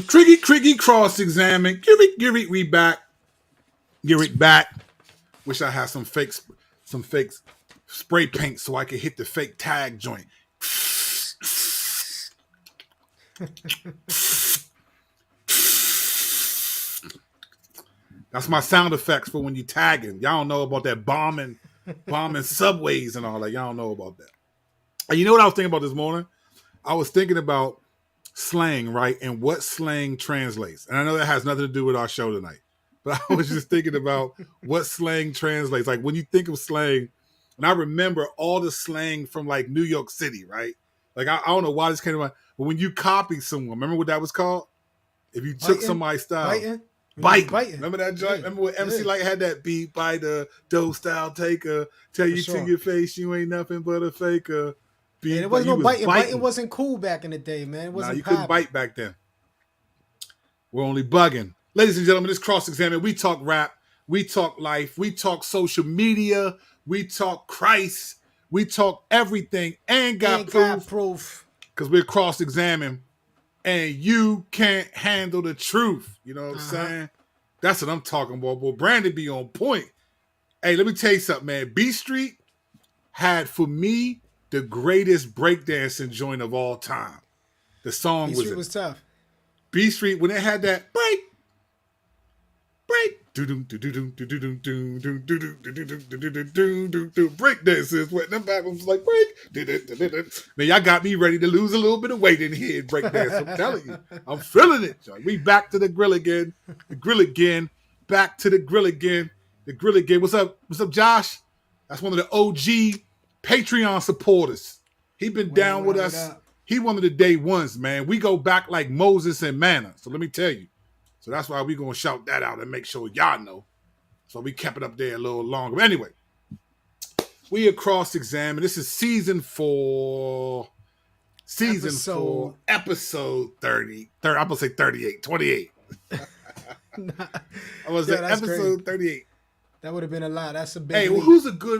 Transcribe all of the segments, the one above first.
Cricky, cross-examine. Give it, we back. Give it back. Wish I had some fake spray paint so I could hit the fake tag joint. That's my sound effects for when you tagging. Y'all don't know about that bombing subways and all that. Y'all don't know about that. And you know what I was thinking about this morning? I was thinking about slang, right? And what slang translates. And I know that has nothing to do with our show tonight. But I was just thinking about what slang translates. Like when you think of slang, and I remember all the slang from like New York City, right? Like I don't know why this came to mind. But when you copy someone, remember what that was called? If you took somebody's style. Biting. Remember that joint? Yeah. Remember when MC Light had that beat by the dope style taker, tell you to your face you ain't nothing but a faker. Yeah, there wasn't no biting. Biting wasn't cool back in the day, man. It wasn't you couldn't bite back then. We're only bugging. Ladies and gentlemen, this cross-examine. We talk rap. We talk life. We talk social media. We talk Christ. We talk everything and got proof. Because we're cross-examining. And you can't handle the truth. You know what I'm saying? That's what I'm talking about. Boy, Brandon be on point. Hey, let me tell you something, man. B Street had, for me, the greatest breakdancing joint of all time. The song B Street was tough. B Street, when they had that break, break dances, what them back was like break. Man, y'all got me ready to lose a little bit of weight in here and break dance. I'm telling you, I'm feeling it. We back to the grill again. The grill again. Back to the grill again. The grill again. What's up? What's up, Josh? That's one of the OG Patreon supporters. He been down with us. He one of the day ones, man. We go back like Moses and manna. So let me tell you. So that's why we going to shout that out and make sure y'all know. So we kept it up there a little longer. But anyway, we are cross-examined. This is season 4. Episode 30. I'm going to say 38. 28. I was at episode 38. That would have been a lot. That's a big Hey, well,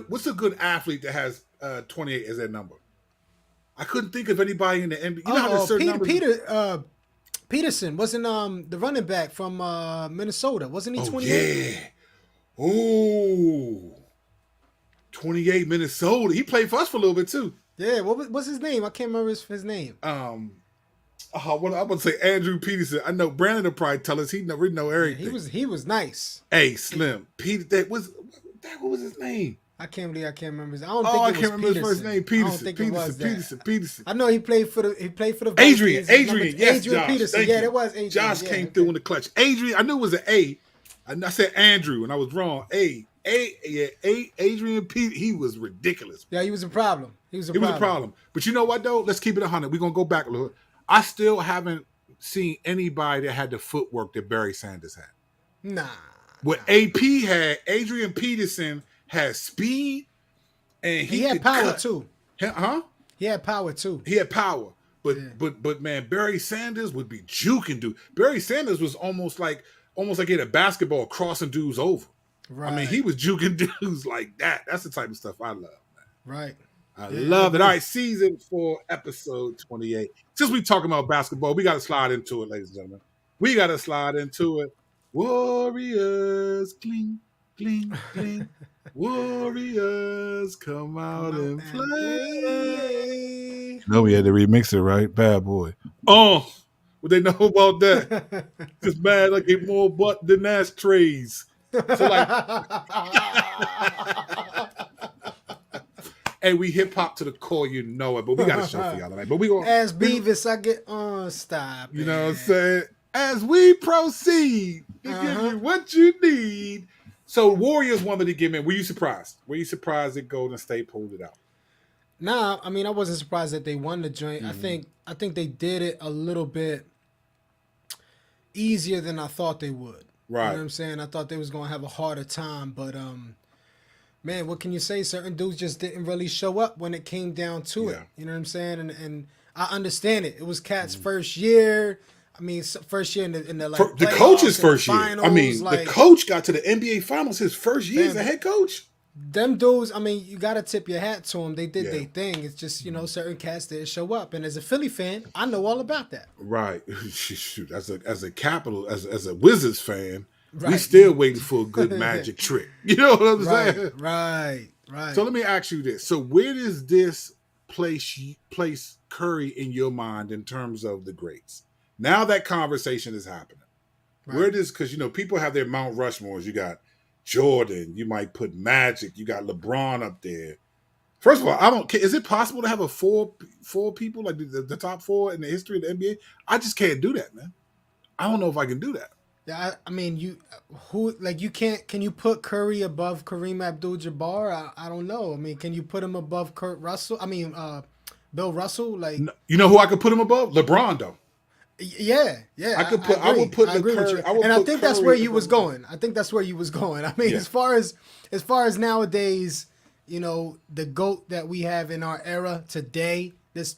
what's a good athlete that has 28 as their number? I couldn't think of anybody in the NBA. You know how there's certain numbers? Peterson wasn't the running back from Minnesota. Wasn't he 28? Yeah. Oh. 28 Minnesota. He played for us for a little bit too. Yeah, what's his name? I can't remember his name. I'm going to say Andrew Peterson. I know Brandon will probably tell us. We know everything. Yeah, he was nice. Hey, Slim. What was his name? I can't remember his name. I can't remember his first name. Peterson. I know he played for the Adrian. Yes, Adrian Josh, Peterson. Yeah, that was Adrian. Josh came through in the clutch. Adrian, I knew it was an A. I said Andrew, and I was wrong. Adrian Peterson. He was ridiculous. Yeah, he was a problem. He was a problem. But you know what, though? Let's keep it 100. We're going to go back a little. I still haven't seen anybody that had the footwork that Barry Sanders had. Nah. What AP had, Adrian Peterson had speed, and he had power too. Huh? He had power too. He had power, but man, Barry Sanders would be juking dude. Barry Sanders was almost like he had a basketball crossing dudes over. Right. I mean, he was juking dudes like that. That's the type of stuff I love, man. Right. I love it. All right, season 4, episode 28. Since we talking about basketball, we got to slide into it, ladies and gentlemen. We got to slide into it. Warriors, cling, cling, cling. Warriors, come out and play. No, we had to remix it, right? Bad boy. Oh, what they know about that? Just mad like get more butt than ashtrays. So like, hey, we hip hop to the core, you know it, but we got a show for y'all tonight. But we gonna as Beavis, I get on stop. You know what I'm saying? As we proceed to give you what you need. So Warriors wanted to give in. Were you surprised? Were you surprised that Golden State pulled it out? Nah, I mean I wasn't surprised that they won the joint. Mm-hmm. I think they did it a little bit easier than I thought they would. Right. You know what I'm saying? I thought they was gonna have a harder time, but man, what can you say? Certain dudes just didn't really show up when it came down to it. You know what I'm saying? And I understand it. It was Cat's first year. I mean, first year in the like the coach's first year. Finals, I mean, the coach got to the NBA Finals his first year as a head coach. them dudes, I mean, you gotta tip your hat to them. They did Yeah. their thing. It's just certain cats didn't show up. And as a Philly fan, I know all about that. Right. Shoot, as a Wizards fan, we Right. still waiting for a good magic trick. You know what I'm Right. saying? Right. So Right. let me ask you this. So where does this place Curry in your mind in terms of the greats? Now that conversation is happening. Right. Where does, because people have their Mount Rushmores. You got Jordan, you might put Magic, you got LeBron up there. First of all, I don't. Is it possible to have a four people like the top four in the history of the NBA? I just can't do that, man. I don't know if I can do that. Yeah, I mean, you can't. Can you put Curry above Kareem Abdul-Jabbar? I don't know. I mean, can you put him above Kurt Russell? I mean, Bill Russell. Like, You know who I could put him above? LeBron, though. yeah, yeah. I could put. I I agree. would put I the agree with Curry. you. I would And I put think that's Curry where you above was LeBron. going. I think that's where you was going. I mean, Yeah. as far as nowadays, the GOAT that we have in our era today, this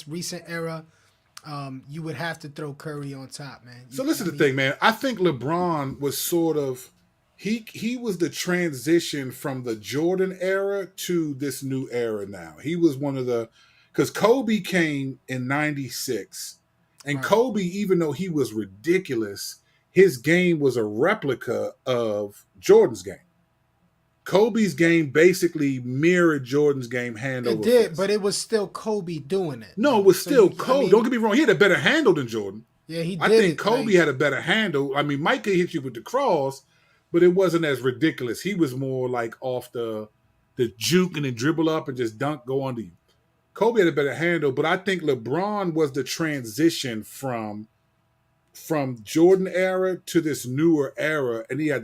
recent era, you would have to throw Curry on top, man. So listen to the thing, man. I think LeBron was sort of he was the transition from the Jordan era to this new era now. He was one of the because Kobe came in '96, and Right. Kobe, even though he was ridiculous, his game was a replica of Jordan's game. Kobe's game basically mirrored Jordan's game hand It over did, fist. but it was still Kobe doing it. No, it Though. was So still Kobe. I mean, Don't get me wrong, he had a better handle than Jordan. yeah, he I did think it. Kobe Like, had a better handle. I mean, Mike could hit you with the cross, but it wasn't as ridiculous. He was more like off the juke and then dribble up and just dunk, go under you. Kobe had a better handle, but I think LeBron was the transition from Jordan era to this newer era, and he was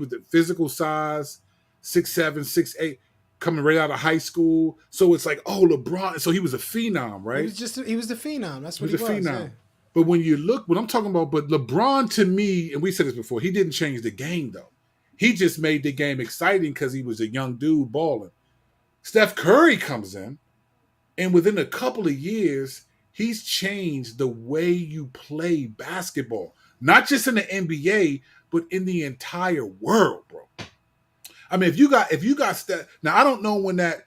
the physical size, 6'7", 6'8", coming right out of high school. So it's like, oh, LeBron. So he was a phenom, he right? was he was the phenom. That's He what was he a was. Yeah. phenom. But when you look, what I'm talking about, but LeBron to me, and we said this before, he didn't change the game though. He just made the game exciting because he was a young dude balling. Steph Curry comes in, and within a couple of years, he's changed the way you play basketball, not just in the NBA, but in the entire world, bro. I mean, if you got Steph, now I don't know when that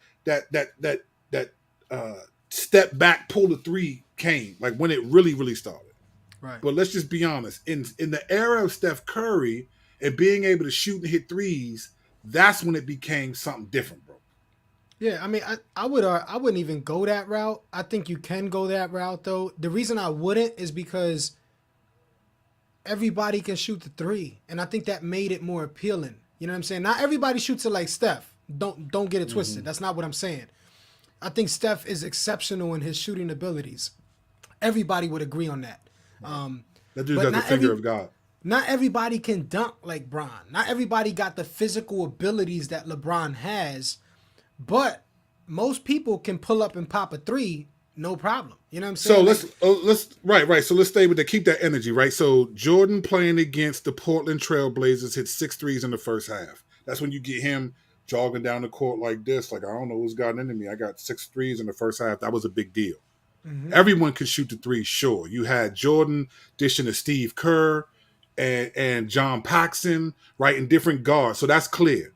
step back pull the three came, like when it really started. Right. But let's just be honest. In the era of Steph Curry and being able to shoot and hit threes, that's when it became something different, bro. Yeah, I mean, I wouldn't even go that route. I think you can go that route though. The reason I wouldn't is because everybody can shoot the three, and I think that made it more appealing. You know what I'm saying? Not everybody shoots it like Steph. Don't get it twisted. That's not what I'm saying. I think Steph is exceptional in his shooting abilities. Everybody would agree on that. That dude But got the not finger every of God. not everybody can dunk like Bron. Not everybody got the physical abilities that LeBron has, but most people can pull up and pop a three, no problem. You know what I'm So saying? let's right. So let's stay with that. Keep that energy, right? So Jordan playing against the Portland Trailblazers hit 6 threes in the first half. That's when you get him jogging down the court like this. Like, I don't know who's gotten into me. I got 6 threes in the first half. That was a big deal. Everyone could shoot the three, sure. You had Jordan dishing to Steve Kerr and John Paxson, right, in different guards. So that's clear.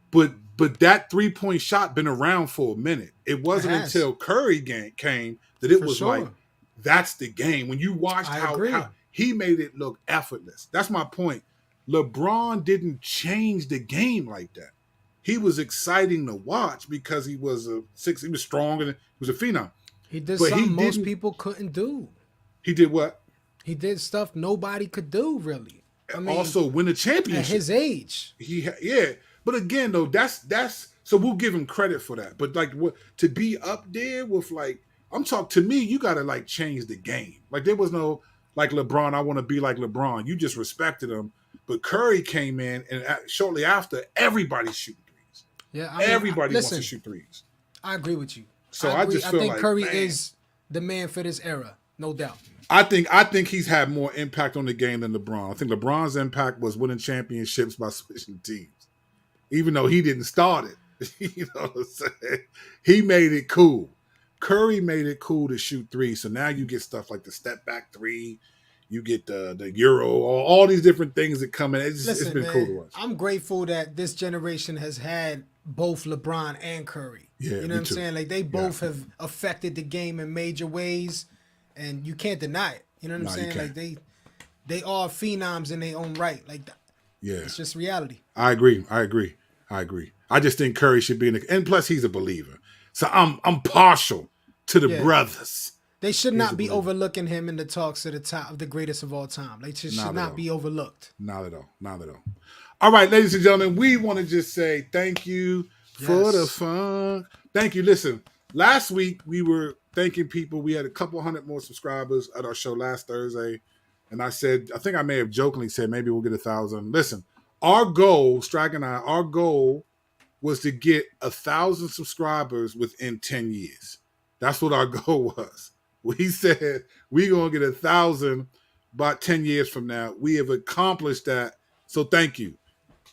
But that 3-point shot been around for a minute. It wasn't has. until Curry came that it For was sure. like, that's the game. When you watched I how agree. he made it look effortless. That's my point. LeBron didn't change the game like that. He was exciting to watch because he was he was strong and he was a phenom. He did But he something most didn't- people couldn't do. He did what? He did stuff nobody could do, really. I mean, Also win a at championship. his age. Yeah. But again, though, that's so we'll give him credit for that. But like, what to be up there with, like, I'm talking to me, you got to like change the game. Like, there was no like LeBron. I want to be like LeBron. You just respected him. But Curry came in, and shortly after, everybody's shooting threes. Yeah, I mean, Everybody wants listen, to shoot threes. I agree with you. So I I just feel think like, Curry man. is the man for this era, no doubt. I think he's had more impact on the game than LeBron. I think LeBron's impact was winning championships by switching teams, even though he didn't start it. You know what I'm saying? He made it cool. Curry made it cool to shoot three. So now you get stuff like the step back three. You get the Euro, all these different things that come in. It's Listen, been man, cool to watch. I'm grateful that this generation has had both LeBron and Curry. Yeah, You know me what I'm too. saying? Like they Yeah. both have affected the game in major ways, and you can't deny it. You know what I'm No, you saying? can't. Like they are phenoms in their own right. Like Yeah. it's just reality. I agree. I agree. I agree. I just think Curry should be in the, and plus he's a believer. So I'm partial to the Yeah. brothers. They should He's a not be believer. overlooking him in the talks to the top of the greatest of all time. They just should Not at not all. be overlooked. Not at all. Not at all. All right, ladies and gentlemen, we want to just say thank you for the Yes. fun. Thank you. Listen, last week we were thanking people. We had a couple hundred more subscribers at our show last Thursday. And I think I may have jokingly said maybe we'll get 1,000. Listen, our goal, Strike and I, our goal was to get 1,000 subscribers within 10 years. That's what our goal was. We said we're going to get 1,000 about 10 years from now. We have accomplished that. So thank you.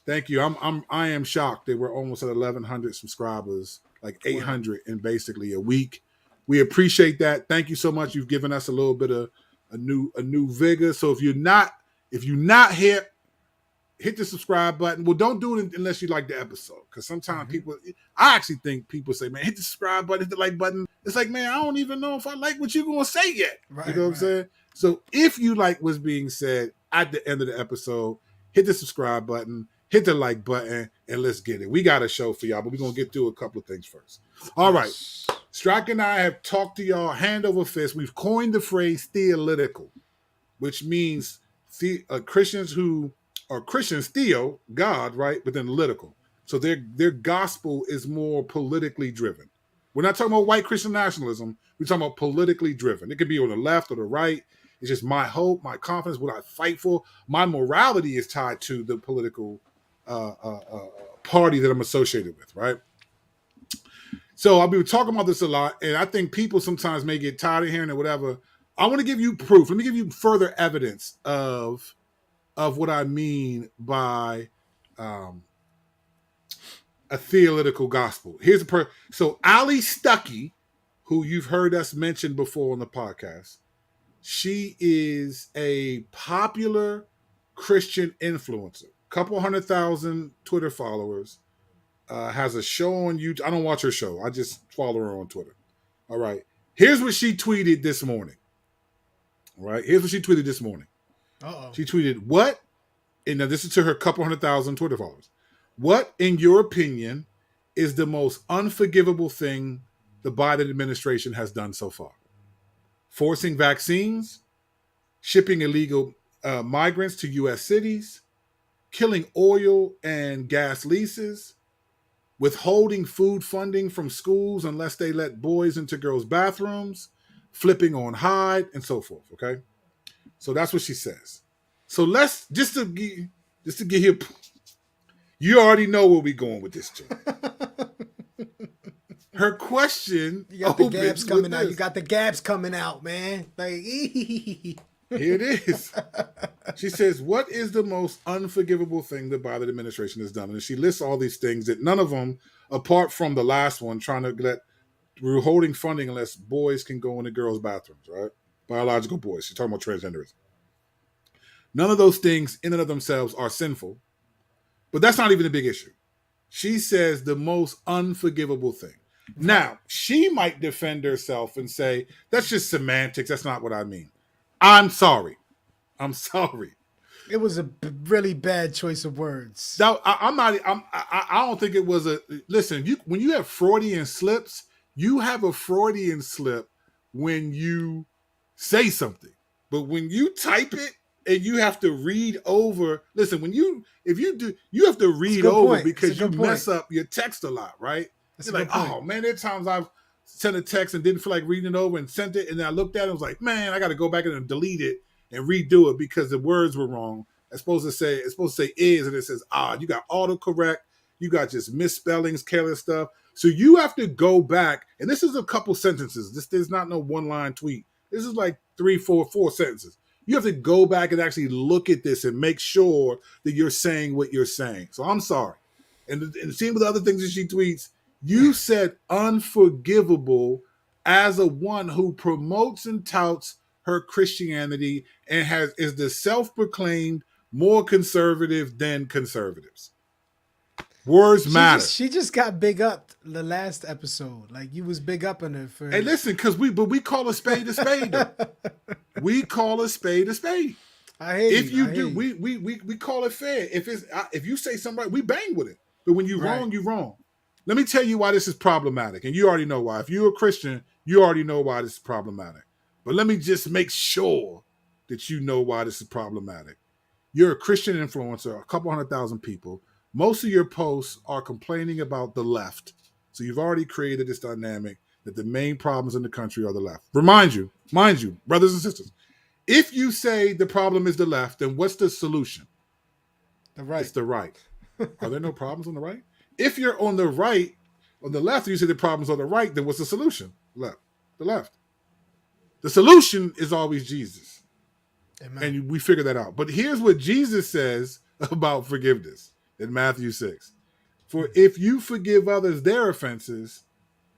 Thank you. I am shocked that we're almost at 1,100 subscribers, like Wow. 800 in basically a week. We appreciate that. Thank you so much. You've given us a little bit of a new vigor. So if you're not here, hit the subscribe button. Well, don't do it unless you like the episode, because sometimes I actually think people say, man, hit the subscribe button, hit the like button. It's like, man, I don't even know if I like what you're going to say yet. Right, You know what I'm right. saying? So if you like what's being said at the end of the episode, hit the subscribe button, hit the like button, and let's get it. We got a show for y'all, but we're going to get through a couple of things first. All right. Yes. Strike and I have talked to y'all hand over fist. We've coined the phrase theolitical, which means Christians who are Christians, theo, God, right? But then political. So their gospel is more politically driven. We're not talking about white Christian nationalism. We're talking about politically driven. It could be on the left or the right. It's just my hope, my confidence, what I fight for. My morality is tied to the political party that I'm associated with, right? So I'll be talking about this a lot, and I think people sometimes may get tired of hearing it, whatever. I want to give you proof. Let me give you further evidence of what I mean by a theological gospel. Here's so Ali Stuckey, who you've heard us mention before on the podcast. She is a popular Christian influencer, couple 100,000 Twitter followers. Has a show on YouTube. I don't watch her show. I just follow her on Twitter. All right. Here's what she tweeted this morning. All right. Here's what she tweeted this morning. Uh-oh. She tweeted, what? And now this is to her couple 100,000 Twitter followers. What, in your opinion, is the most unforgivable thing the Biden administration has done so far? Forcing vaccines, shipping illegal migrants to U.S. cities, killing oil and gas leases, withholding food funding from schools unless they let boys into girls' bathrooms, flipping on Hyde, and so forth. Okay, so that's what she says. So let's just to get here. You already know where we're going with this, Joe. Her question You got the opens gaps with coming out. this. You got the gaps coming out, man. Like Here it is. She says, what is the most unforgivable thing the Biden administration has done? And she lists all these things that none of them, apart from the last one, trying to let we're holding funding unless boys can go into girls' bathrooms, right? Biological boys. She's talking about transgenderism. None of those things in and of themselves are sinful, but that's not even a big issue. She says the most unforgivable thing. Now, she might defend herself and say, that's just semantics. That's not what I mean. I'm sorry. I'm sorry. it was a really bad choice of words. Now, I don't think it was a. Listen, when you have Freudian slips, you have a Freudian slip when you say something, but when you type it and you have to read over. Listen, if you do, you have to read over point. because you Good mess point. up your text a lot, right? That's You're a like, good point. oh man, there are times I've sent a text and didn't feel like reading it over and sent it, and then I looked at it and was like, man, I got to go back in and delete it and redo it because the words were wrong. It's supposed to say is, and it says you got autocorrect, you got just misspellings, careless stuff. So you have to go back, and this is a couple sentences. This is not no one-line tweet. This is like four sentences. You have to go back and actually look at this and make sure that you're saying what you're saying. So I'm sorry. And seeing with the other things that she tweets, you said unforgivable as a one who promotes and touts her Christianity and is the self-proclaimed more conservative than conservatives. Words matter. she just got big up the last episode. Like you was big up in her for. Hey, listen, but we call a spade though. We call a spade a spade. I hear If you. you do, we call it fair. If you say something right, we bang with it. But when you're wrong, you're wrong. Let me tell you why this is problematic, and you already know why. If you're a Christian, you already know why this is problematic. But let me just make sure that you know why this is problematic. You're a Christian influencer, a couple 100,000 people. Most of your posts are complaining about the left. So you've already created this dynamic that the main problems in the country are the left. Mind you, brothers and sisters, if you say the problem is the left, then what's the solution? The right. It's the right. Are there no problems on the right? If you're on the right, on the left, you say the problems are the right, then what's the solution? The left. The solution is always Jesus. Amen. And we figure that out. But here's what Jesus says about forgiveness in Matthew 6. For if you forgive others their offenses,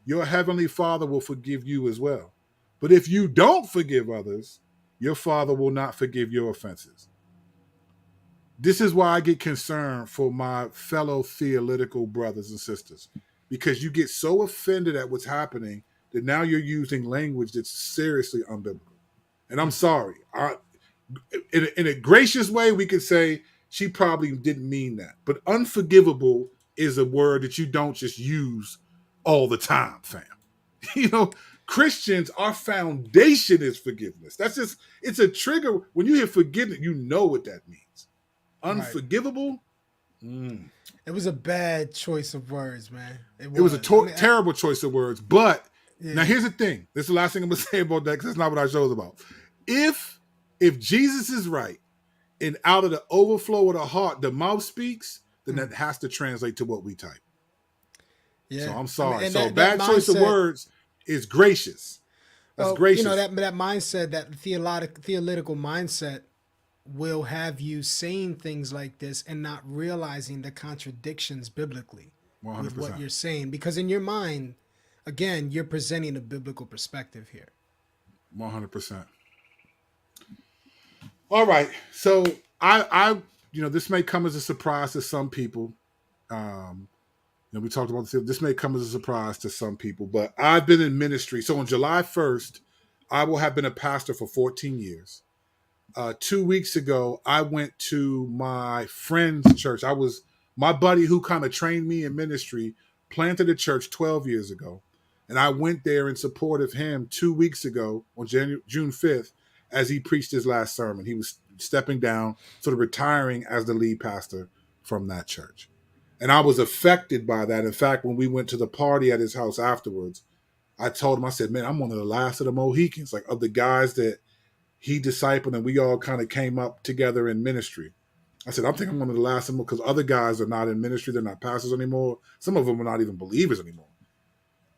your heavenly Father will forgive you as well. But if you don't forgive others, your Father will not forgive your offenses. This is why I get concerned for my fellow theological brothers and sisters, because you get so offended at what's happening that now you're using language that's seriously unbiblical. And I'm sorry. In a gracious way, we could say she probably didn't mean that. But unforgivable is a word that you don't just use all the time, fam. You know, Christians, our foundation is forgiveness. It's a trigger. When you hear forgiveness, you know what that means. Unforgivable. Right. It was a bad choice of words, man. It was a terrible choice of words. But now here's the thing. This is the last thing I'm going to say about that, because that's not what our show is about. If Jesus is right, and out of the overflow of the heart, the mouth speaks, then that has to translate to what we type. Yeah. So I'm sorry. Bad choice of words is gracious. That's gracious. You know, that mindset, that theological mindset will have you saying things like this and not realizing the contradictions biblically 100%. With what you're saying. Because in your mind, again, you're presenting a biblical perspective here. 100%. All right. So I this may come as a surprise to some people. We talked about this. This may come as a surprise to some people, but I've been in ministry. So on July 1st, I will have been a pastor for 14 years. 2 weeks ago, I went to my friend's church. My buddy who kind of trained me in ministry planted a church 12 years ago. And I went there in support of him 2 weeks ago on June 5th as he preached his last sermon. He was stepping down, sort of retiring as the lead pastor from that church. And I was affected by that. In fact, when we went to the party at his house afterwards, I told him, I said, man, I'm one of the last of the Mohicans, like of the guys that he discipled and we all kind of came up together in ministry. I said, I think I'm one of the last of them because other guys are not in ministry. They're not pastors anymore. Some of them are not even believers anymore,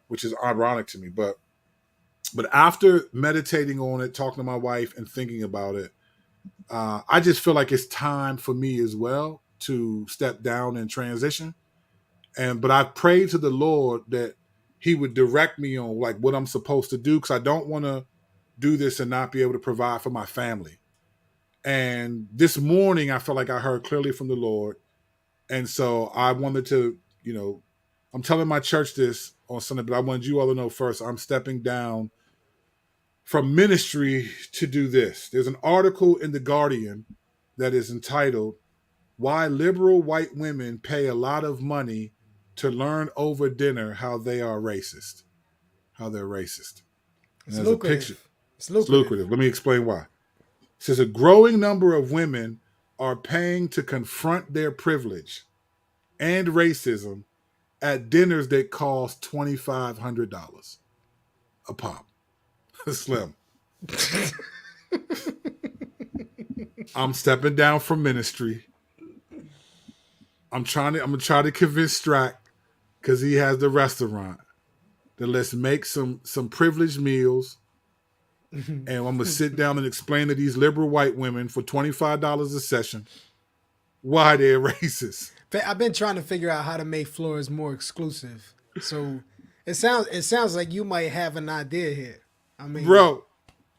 which is ironic to me. But after meditating on it, talking to my wife and thinking about it, I just feel like it's time for me as well to step down and transition. But I prayed to the Lord that he would direct me on like what I'm supposed to do, because I don't want to do this and not be able to provide for my family. And this morning, I felt like I heard clearly from the Lord. And so I wanted to, I'm telling my church this on Sunday, but I wanted you all to know first, I'm stepping down from ministry to do this. There's an article in The Guardian that is entitled, Why Liberal White Women Pay a Lot of Money to Learn Over Dinner How They Are Racist. How they're racist. It's lucrative. A picture. It's lucrative. Let me explain why. It says a growing number of women are paying to confront their privilege and racism at dinners that cost $2,500 a pop. Slim. I'm stepping down from ministry. I'm gonna try to convince Strack, because he has the restaurant, that let's make some privileged meals. And I'm gonna sit down and explain to these liberal white women for $25 a session why they're racist. I've been trying to figure out how to make Flores more exclusive. So it sounds like you might have an idea here. I mean, bro,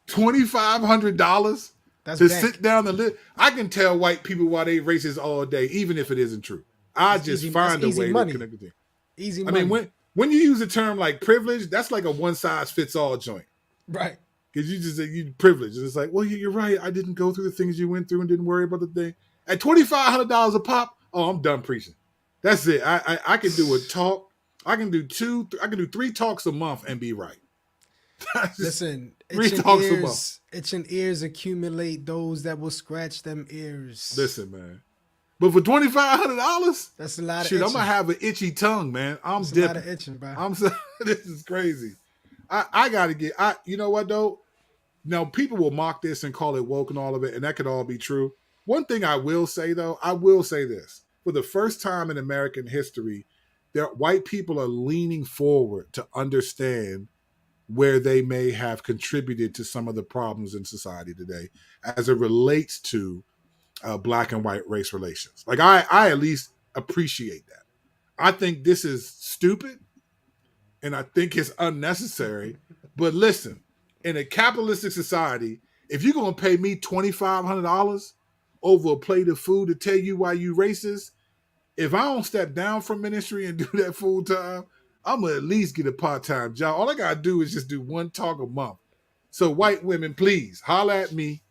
$2,500 to bank. sit down and live. I can tell white people why they racist all day, even if it isn't true. I It's just easy. That's find a easy way to money. connect with you. Easy I mean, money. when you use the term like privilege, that's like a one size fits all joint. Right. Because you just you privileged. And it's like, well, you're right. I didn't go through the things you went through and didn't worry about the thing. At $2,500 a pop, oh, I'm done preaching. That's it. I can do a talk. I can do I can do 3 talks a month and be right. That's just Listen, 3 talks a month. itching ears accumulate those that will scratch them ears. Listen, man. But for $2,500, That's a lot of shit, I'm gonna itching. have an itchy tongue, man. I'm That's a lot of dipping. itching, bro. I'm so, this is crazy. I gotta get. You know what though? Now, people will mock this and call it woke and all of it, and that could all be true. One thing I will say, though, I will say this. For the first time in American history, white people are leaning forward to understand where they may have contributed to some of the problems in society today as it relates to black and white race relations. Like, I at least appreciate that. I think this is stupid, and I think it's unnecessary. But listen, in a capitalistic society, if you're gonna pay me $2,500 over a plate of food to tell you why you racist, if I don't step down from ministry and do that full time, I'm gonna at least get a part-time job. All I gotta do is just do 1 talk a month. So white women, please holler at me.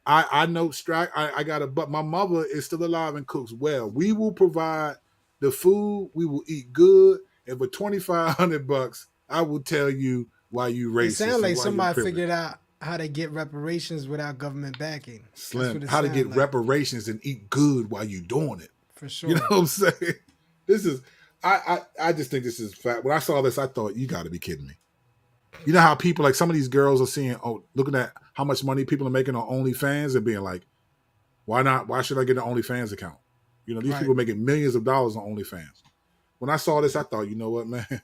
I know I got a but my mother is still alive and cooks well. We will provide the food, we will eat good, and for $2,500, I will tell you why you It racist sounds and like why you're somebody figured privileged. out how to get reparations without government backing. That's Slim, what it how to sounds get like. reparations and eat good while you're doing it. For You know sure. what I'm saying? This is I just think this is fat. When I saw this, I thought, you gotta be kidding me. You know how people like some of these girls are seeing, looking at how much money people are making on OnlyFans and being like, why not? Why should I get an OnlyFans account? You know, these Right. people are making millions of dollars on OnlyFans. When I saw this, I thought, you know what, man?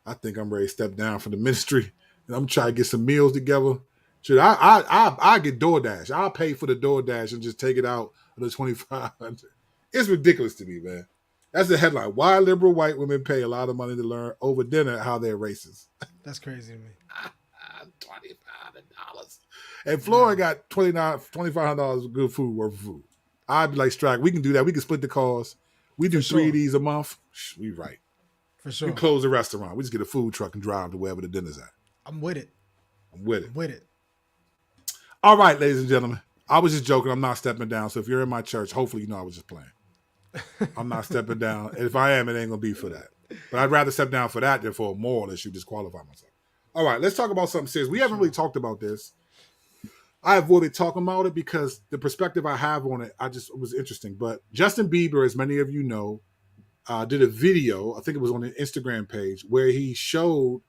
I think I'm ready to step down from the ministry and I'm trying to get some meals together. Should I get DoorDash? I'll pay for the DoorDash and just take it out of the 2,500. It's ridiculous to me, man. That's the headline. Why liberal white women pay a lot of money to learn over dinner how they're racist. That's crazy to me. $2,500. And Florida got $2,500 of good food worth of food. I'd be like, Strike, we can do that. We can split the cost. We do For 3 of sure. these a month. We right. For We sure. close the restaurant. We just get a food truck and drive to wherever the dinner's at. I'm with it. I'm with it. I'm with it. All right, ladies and gentlemen. I was just joking. I'm not stepping down. So if you're in my church, hopefully you know I was just playing. I'm not stepping down. If I am, it ain't going to be for that. But I'd rather step down for that than for a moral issue, disqualify myself. All right, let's talk about something serious. We haven't really talked about this. I avoided talking about it because the perspective I have on it, it was interesting. But Justin Bieber, as many of you know, did a video, I think it was on the Instagram page, where he showed,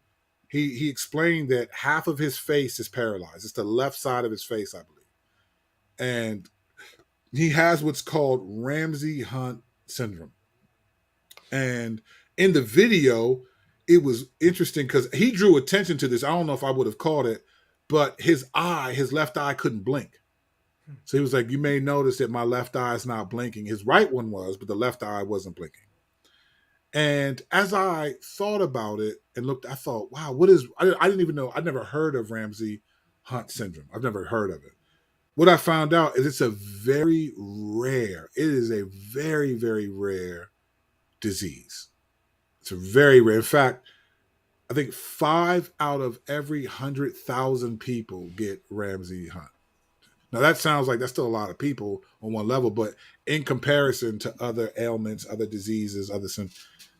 he explained that half of his face is paralyzed. It's the left side of his face, I believe. And he has what's called Ramsay Hunt syndrome. And in the video, it was interesting because he drew attention to this. I don't know if I would have caught it, but his left eye couldn't blink. So he was like, you may notice that my left eye is not blinking. His right one was, but the left eye wasn't blinking. And as I thought about it and looked, I thought, wow, I didn't even know. I'd never heard of Ramsay Hunt syndrome. I've never heard of it. What I found out is it is a very, very rare disease. It's a very rare. In fact, I think 5 out of every 100,000 people get Ramsay Hunt. Now that sounds like that's still a lot of people on one level, but in comparison to other ailments, other diseases,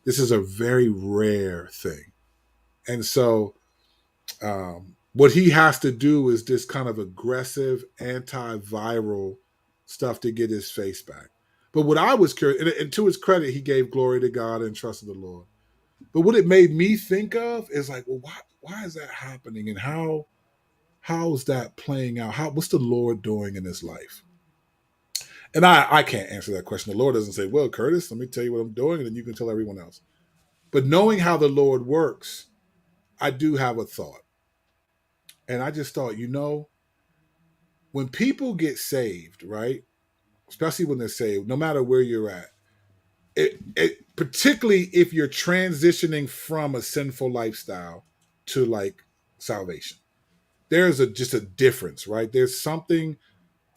this is a very rare thing. And so what he has to do is this kind of aggressive antiviral stuff to get his face back. But what I was curious, and to his credit, he gave glory to God and trusted the Lord. But what it made me think of is like, well, why is that happening, and how's that playing out? What's the Lord doing in his life? And I can't answer that question. The Lord doesn't say, well, Curtis, let me tell you what I'm doing, and then you can tell everyone else. But knowing how the Lord works, I do have a thought. And I just thought, when people get saved, right? Especially when they're saved, no matter where you're at, particularly if you're transitioning from a sinful lifestyle to like salvation, there's just a difference, right? There's something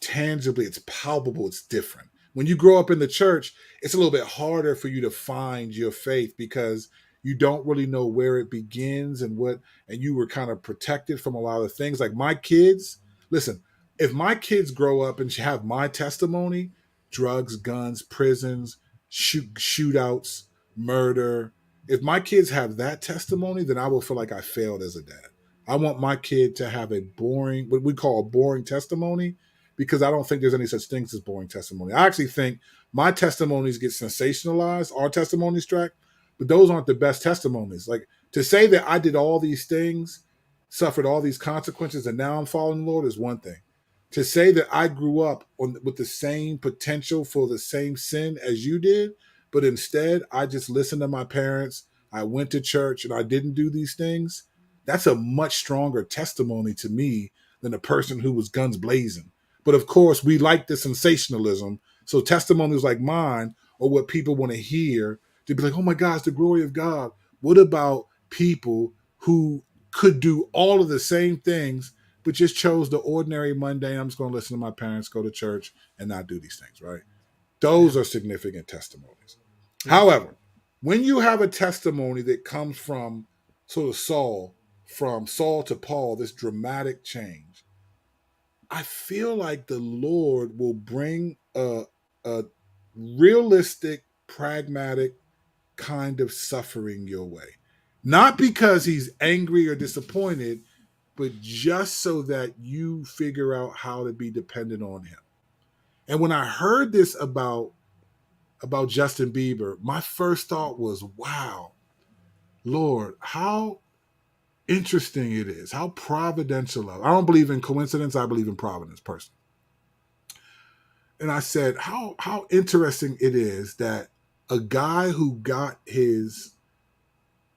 tangibly, it's palpable, it's different. when you grow up in the church, it's a little bit harder for you to find your faith because you don't really know where it begins and what, and you were kind of protected from a lot of things. Like my kids, listen, if my kids grow up and have my testimony, drugs, guns, prisons, shootouts, murder, if my kids have that testimony, then I will feel like I failed as a dad. I want my kid to have a boring, what we call a boring testimony, because I don't think there's any such things as boring testimony. I actually think my testimonies get sensationalized, our testimonies track, but those aren't the best testimonies. Like to say that I did all these things, suffered all these consequences, and now I'm following the Lord is one thing. To say that I grew up with the same potential for the same sin as you did, but instead I just listened to my parents, I went to church, and I didn't do these things, that's a much stronger testimony to me than a person who was guns blazing. But of course, we like the sensationalism. So testimonies like mine are what people want to hear to be like, oh my gosh, the glory of God. What about people who could do all of the same things, but just chose the ordinary, mundane, I'm just going to listen to my parents, go to church, and not do these things, right? Those Yeah. are significant testimonies. Yeah. However, when you have a testimony that comes from sort of Saul, from Saul to Paul, this dramatic change, I feel like the Lord will bring a realistic, pragmatic kind of suffering your way. Not because he's angry or disappointed, but just so that you figure out how to be dependent on him. And when I heard this about Justin Bieber, my first thought was, wow, Lord, how interesting it is, how providential. I don't believe in coincidence, I believe in providence personally. And I said, how interesting it is that a guy who got his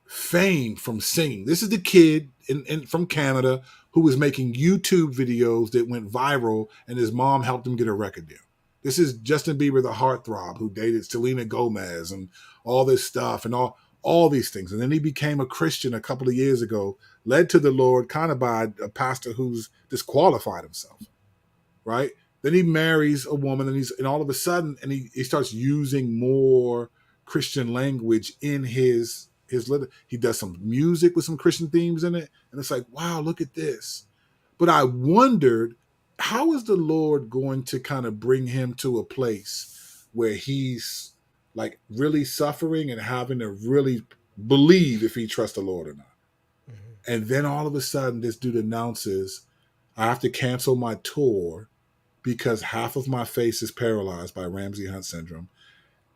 fame from singing, this is the kid from Canada who was making YouTube videos that went viral, and his mom helped him get a record deal. This is Justin Bieber, the heartthrob who dated Selena Gomez and all this stuff and all these things. And then he became a Christian a couple of years ago, led to the Lord kind of by a pastor who's disqualified himself, right? Then he marries a woman, and all of a sudden, and he starts using more Christian language in his he does some music with some Christian themes in it, and it's like, wow, look at this. But I wondered, how is the Lord going to kind of bring him to a place where he's like really suffering and having to really believe if he trusts the Lord or not? Mm-hmm. And then all of a sudden, this dude announces, I have to cancel my tour because half of my face is paralyzed by Ramsay Hunt syndrome,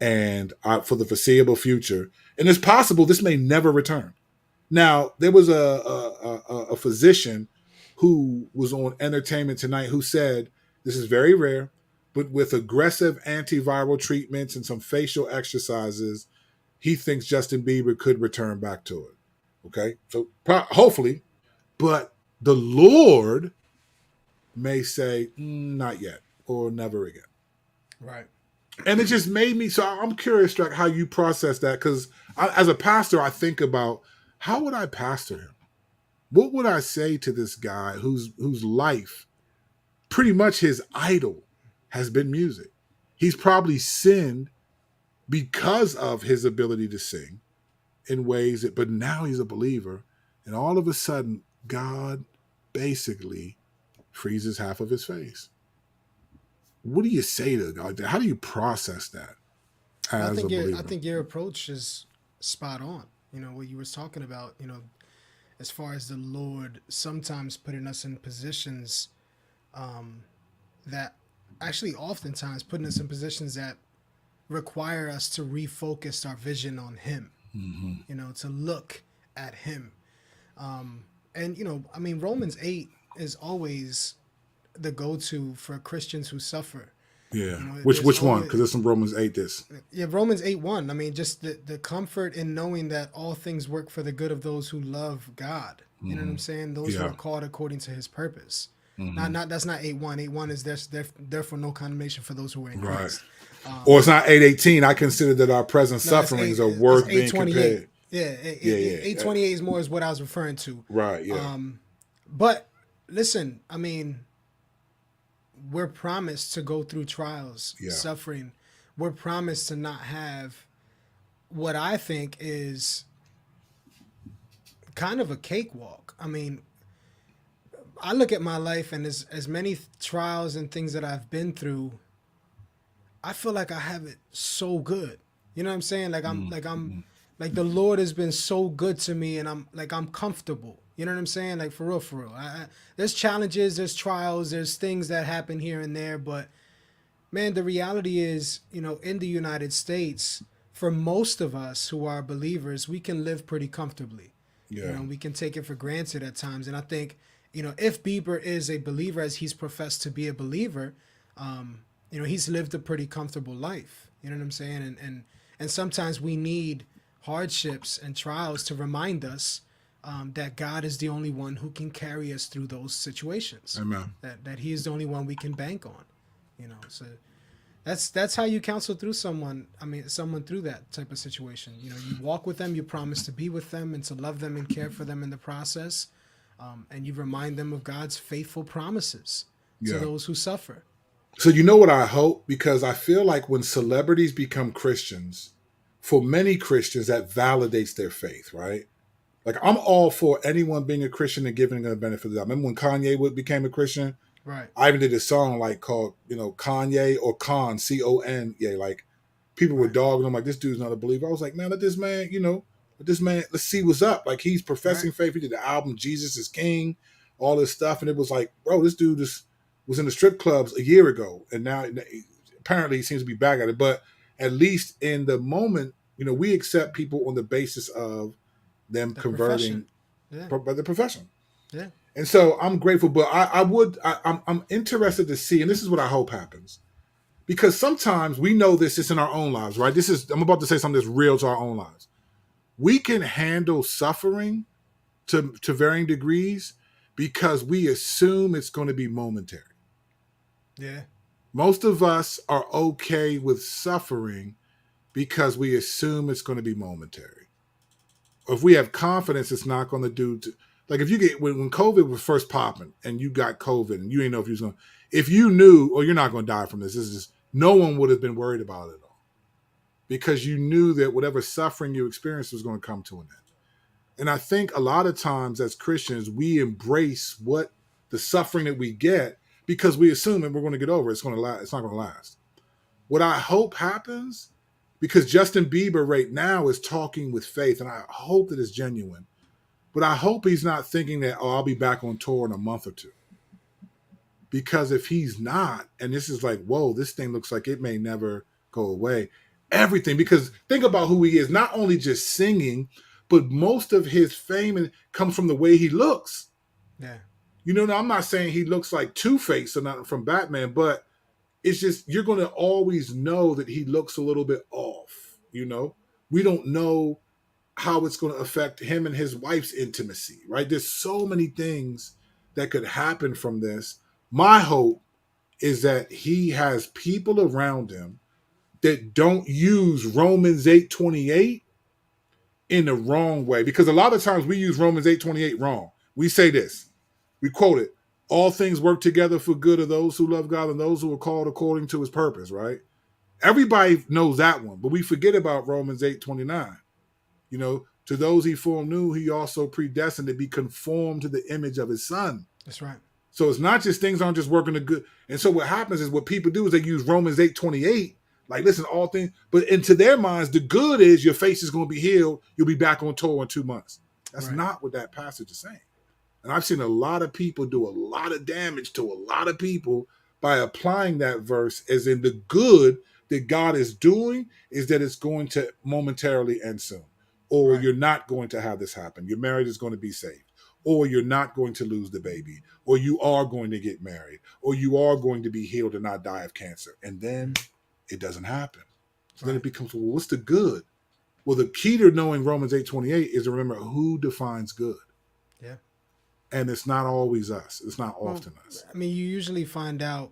and for the foreseeable future, and it's possible this may never return. Now, there was a physician who was on Entertainment Tonight who said, this is very rare, but with aggressive antiviral treatments and some facial exercises, he thinks Justin Bieber could return back to it. Okay, so hopefully, but the Lord may say, not yet, or never again. Right. And it just made me, so I'm curious, Strack, how you process that, because as a pastor, I think about, how would I pastor him? What would I say to this guy whose life, pretty much his idol, has been music? He's probably sinned because of his ability to sing in ways that, but now he's a believer, and all of a sudden, God basically freezes half of his face. What do you say to God? How do you process that as a believer? I think your approach is spot on. You know what you was talking about. You know, as far as the Lord sometimes putting us in positions that actually oftentimes putting us in positions that require us to refocus our vision on Him. Mm-hmm. You know, to look at Him. And you know, I mean, Romans 8 is always the go-to for Christians who suffer. Yeah. You know, Which one? Because there's some Romans 8 this. Yeah, Romans 8:1. I mean, just the comfort in knowing that all things work for the good of those who love God. You know what I'm saying? Those who are called according to His purpose. Not that's not 8:1. 8:1 is therefore no condemnation for those who are in Christ. Or it's not 8:18. I consider that our present sufferings are worth being 8:28. compared. Yeah, 8:28 is more is what I was referring to. Right. Yeah. But listen, I mean, we're promised to go through trials, Yeah. suffering. We're promised to not have what I think is kind of a cakewalk. I mean, I look at my life and as many trials and things that I've been through, I feel like I have it so good. You know what I'm saying? Mm-hmm. Like the Lord has been so good to me, and I'm comfortable. You know what I'm saying? Like for real, for real. There's challenges, there's trials, there's things that happen here and there, but man, the reality is, in the United States, for most of us who are believers, we can live pretty comfortably. Yeah. We can take it for granted at times, and I think, if Bieber is a believer, as he's professed to be a believer, he's lived a pretty comfortable life. You know what I'm saying? And sometimes we need hardships and trials to remind us that God is the only one who can carry us through those situations. Amen. That He is the only one we can bank on. So that's how you counsel through someone. I mean, someone through that type of situation. You walk with them, you promise to be with them and to love them and care for them in the process, and you remind them of God's faithful promises to Yeah. those who suffer. So you know what I hope? Because I feel like when celebrities become Christians, for many Christians, that validates their faith, right? Like I'm all for anyone being a Christian and giving them the benefit of the doubt. Remember when Kanye became a Christian? Right. I even did a song like called, Kanye or Con, C-O-N. Yeah, like people were Right. dogging him like this dude's not a believer. I was like, man, let this man, let's see what's up. Like he's professing Right. faith. He did the album Jesus is King, all this stuff. And it was like, bro, this dude just was in the strip clubs a year ago. And now apparently he seems to be back at it. But at least in the moment, we accept people on the basis of them The converting profession. Yeah. by the profession. Yeah. And so I'm grateful, but I'm interested to see, and this is what I hope happens, because sometimes we know this is in our own lives, right? I'm about to say something that's real to our own lives. We can handle suffering to varying degrees because we assume it's going to be momentary. Yeah. Most of us are okay with suffering because we assume it's going to be momentary. Or if we have confidence, it's not going to do. Like if you get when COVID was first popping and you got COVID and you didn't know if you was going, if you knew, oh, you're not going to die from this. This is just, no one would have been worried about it at all because you knew that whatever suffering you experienced was going to come to an end. And I think a lot of times as Christians, we embrace what the suffering that we get because we assume that we're going to get over it. It's going to last. It's not going to last. What I hope happens, because Justin Bieber right now is talking with faith, and I hope that it's genuine. But I hope he's not thinking that, oh, I'll be back on tour in a month or two. Because if he's not, and this is like, whoa, this thing looks like it may never go away. Everything, because think about who he is, not only just singing, but most of his fame comes from the way he looks. Yeah. Now, I'm not saying he looks like Two-Face or nothing from Batman, but it's just, you're going to always know that he looks a little bit off. We don't know how it's going to affect him and his wife's intimacy, right? There's so many things that could happen from this. My hope is that he has people around him that don't use Romans 8:28 in the wrong way. Because a lot of times we use Romans 8:28 wrong. We say this, we quote it, all things work together for good of those who love God and those who are called according to his purpose, right? Everybody knows that one, but we forget about Romans 8:29. To those he foreknew, he also predestined to be conformed to the image of his son. That's right. So it's not just things aren't just working the good. And so what happens is what people do is they use Romans 8:28, like listen, all things, but into their minds, the good is your face is going to be healed. You'll be back on tour in 2 months. That's Right. not what that passage is saying. And I've seen a lot of people do a lot of damage to a lot of people by applying that verse as in the good that God is doing is that it's going to momentarily end soon. Or Right. you're not going to have this happen. Your marriage is going to be saved. Or you're not going to lose the baby. Or you are going to get married. Or you are going to be healed and not die of cancer. And then it doesn't happen. So then it becomes, well, what's the good? Well, the key to knowing Romans 8:28 is to remember who defines good. Yeah. And it's not always us. It's not often us. I mean, you usually find out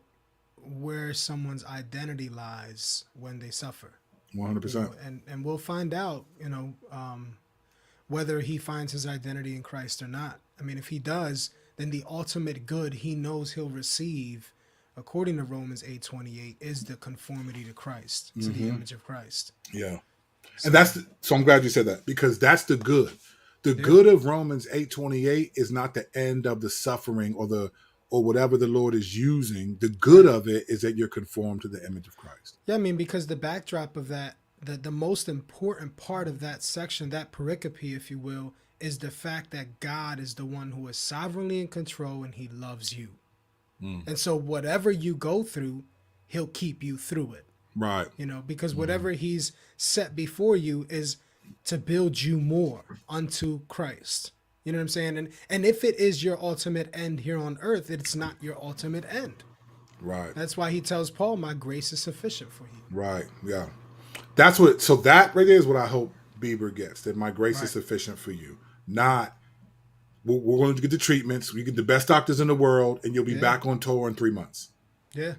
where someone's identity lies when they suffer. 100%. And we'll find out, whether he finds his identity in Christ or not. I mean, if he does, then the ultimate good he knows he'll receive according to Romans 8:28, is the conformity to Christ, to the Mm-hmm. image of Christ. Yeah. And So so I'm glad you said that, because that's the good. The yeah, good of Romans 8:28 is not the end of the suffering or whatever the Lord is using. The good right. of it is that you're conformed to the image of Christ. Yeah, I mean, because the backdrop of that, the most important part of that section, that pericope, if you will, is the fact that God is the one who is sovereignly in control and he loves you. Mm. And so whatever you go through, he'll keep you through it. Right. Because Mm-hmm. whatever he's set before you is to build you more unto Christ. You know what I'm saying? And if it is your ultimate end here on earth, it's not your ultimate end. Right. That's why he tells Paul, my grace is sufficient for you. Right. Yeah. So that right there is what I hope Bieber gets, that my grace is Right. sufficient for you. Not, we're going to get the treatments, we get the best doctors in the world, and you'll be Yeah. back on tour in 3 months. Yeah.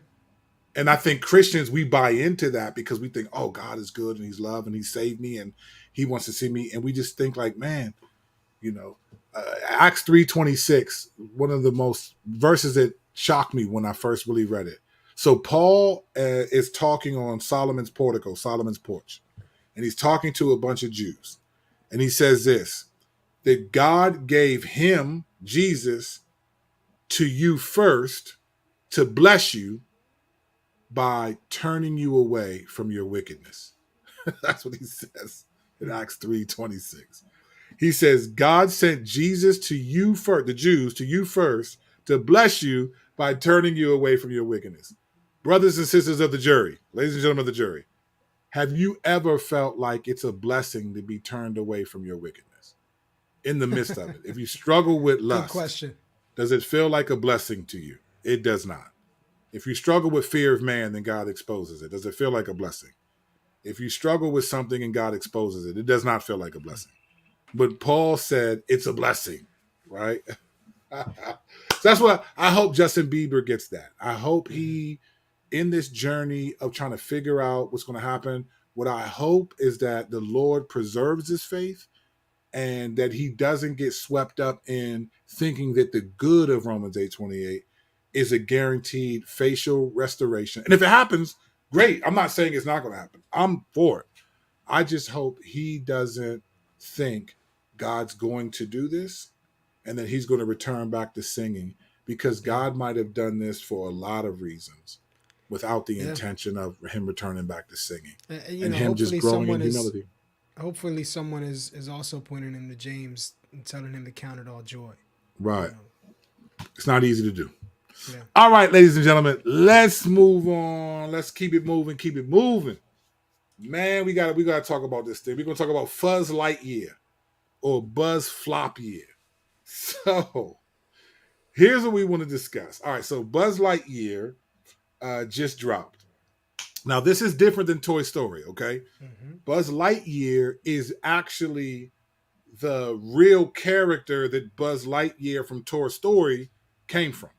And I think Christians, we buy into that because we think, oh, God is good and he's love and he saved me and he wants to see me. And we just think like, man, you know, Acts 3:26, one of the most verses that shocked me when I first really read it. So Paul is talking on Solomon's portico, Solomon's porch, and he's talking to a bunch of Jews. And he says this, that God gave him, Jesus, to you first to bless you by turning you away from your wickedness. That's what he says in Acts 3:26. He says, God sent Jesus to you first, the Jews, to you first, to bless you by turning you away from your wickedness. Brothers and sisters of the jury, ladies and gentlemen of the jury, have you ever felt like it's a blessing to be turned away from your wickedness in the midst of it? If you struggle with Good lust, question. does it feel like a blessing to you? It does not. If you struggle with fear of man, then God exposes it. Does it feel like a blessing? If you struggle with something and God exposes it, it does not feel like a blessing. But Paul said it's a blessing, right? So that's what I hope Justin Bieber gets that. I hope he, in this journey of trying to figure out what's going to happen, what I hope is that the Lord preserves his faith and that he doesn't get swept up in thinking that the good of Romans 8:28 is a guaranteed facial restoration. And if it happens, great. I'm not saying it's not going to happen. I'm for it. I just hope he doesn't think God's going to do this and that he's going to return back to singing, because Yeah. God might have done this for a lot of reasons without the Yeah. intention of him returning back to singing You and know, him just growing in humility. hopefully someone is also pointing him to James and telling him to count it all joy. Right. You know? It's not easy to do. Yeah. All right, ladies and gentlemen, let's move on. Let's keep it moving. Keep it moving. Man, we gotta talk about this thing. We're gonna talk about Fuzz Lightyear or Buzz Flopyear. So here's what we want to discuss. All right, so Buzz Lightyear just dropped. Now, this is different than Toy Story, okay? Mm-hmm. Buzz Lightyear is actually the real character that Buzz Lightyear from Toy Story came from,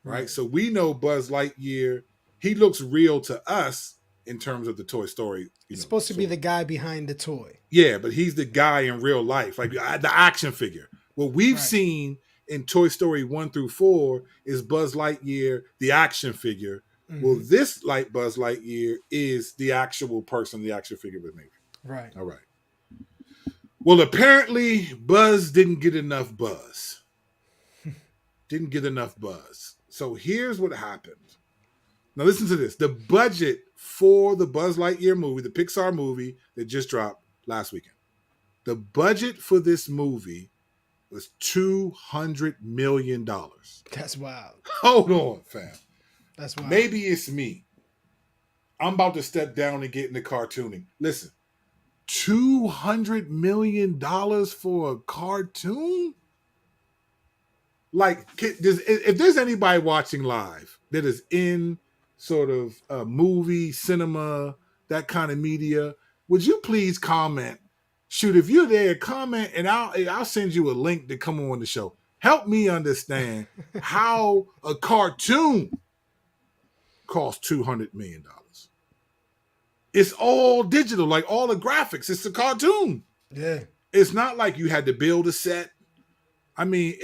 right? Right. So we know Buzz Lightyear, he looks real to us in terms of the Toy Story, He's supposed to be sort the of. guy behind the toy. Yeah, but he's the guy in real life, like the action figure. What we've Right. seen in Toy Story 1 through 4 is Buzz Lightyear, the action figure. Well, Mm-hmm. this Buzz Lightyear is the actual person the action figure was made. Right. All right. Well, apparently Buzz didn't get enough buzz. Didn't get enough buzz. So here's what happened. Now listen to this. The budget for the Buzz Lightyear movie, the Pixar movie that just dropped last weekend, the budget for this movie was $200 million. That's wild. Hold on, fam. That's wild. Maybe it's me. I'm about to step down and get into cartooning. Listen, $200 million for a cartoon? Like, if there's anybody watching live that is in sort of movie, cinema, that kind of media, would you please comment? Shoot, if you're there, comment, and I'll send you a link to come on the show. Help me understand how a cartoon costs $200 million. It's all digital, like all the graphics. It's a cartoon. Yeah. It's not like you had to build a set. I mean,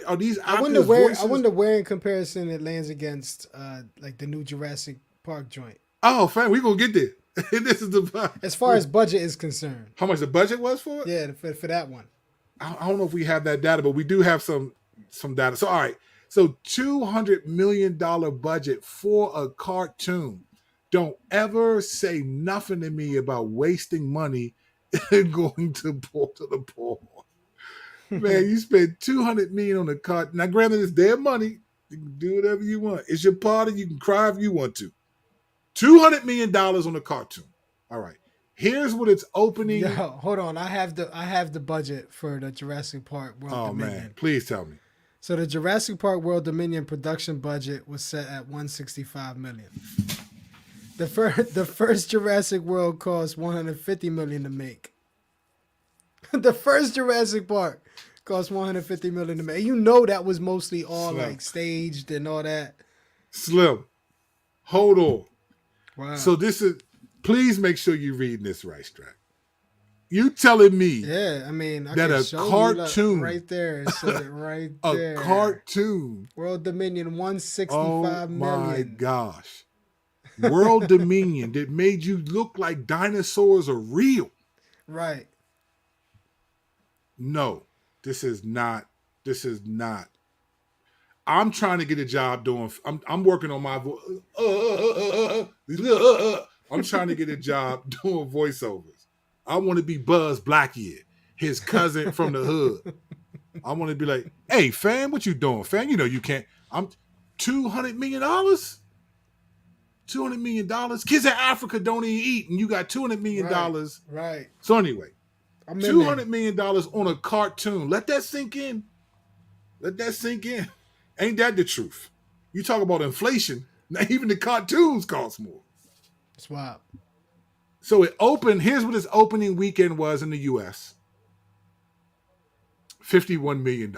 are these I wonder actors' where I voices? wonder where in comparison it lands against like the new Jurassic Park joint. Oh, fam, we gonna get there. This is the As far as budget is concerned. how much the budget was for it. Yeah, for that one. I don't know if we have that data, but we do have some data. So all right, so $200 million budget for a cartoon. Don't ever say nothing to me about wasting money and going to the poor. Man, you spend $200 million on a cart. Now, granted, it's their money. You can do whatever you want. It's your party. You can cry if you want to. $200 million on a cartoon. All right. Here's what it's opening. Yo, hold on. I have the budget for the Jurassic Park World Dominion. Man, please tell me. So the Jurassic Park World Dominion production budget was set at $165 million. The first Jurassic World cost $150 million to make. The first Jurassic Park cost $150 million to make. You know that was mostly all Slim. like staged and all that. Slim, hold on. Wow. So this is, please make sure you're reading this right, Strack. You telling me Yeah, I mean, I that can a show cartoon, you right there. It said it right a there. cartoon, World Dominion, oh $165 million. my gosh. World Dominion that made you look like dinosaurs are real. Right. No, this is not. I'm trying to get a job doing. I'm working on my voice. I'm trying to get a job doing voiceovers. I want to be Buzz Blackyear, his cousin from the hood. I want to be like, hey, fam, what you doing, fam? You know you can't. I'm $200 million. $200 million. Kids in Africa don't even eat, and you got $200 million. Right. So anyway, I'm $200 million on a cartoon. Let that sink in. Ain't that the truth? You talk about inflation. Now even the cartoons cost more. That's wild. So it opened. Here's what its opening weekend was in the U.S. $51 million.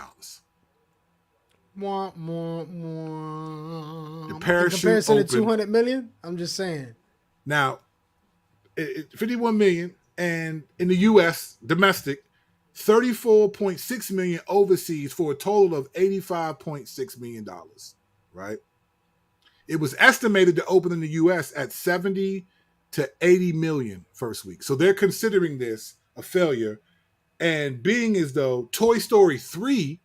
Mwah, mwah, mwah. The parachute in comparison opened. to 200 million, I'm just saying. Now, 51 million, and in the U.S. domestic, 34.6 million overseas for a total of $85.6 million. Right? It was estimated to open in the U.S. at 70 to 80 million first week. So they're considering this a failure, and being as though Toy Story 3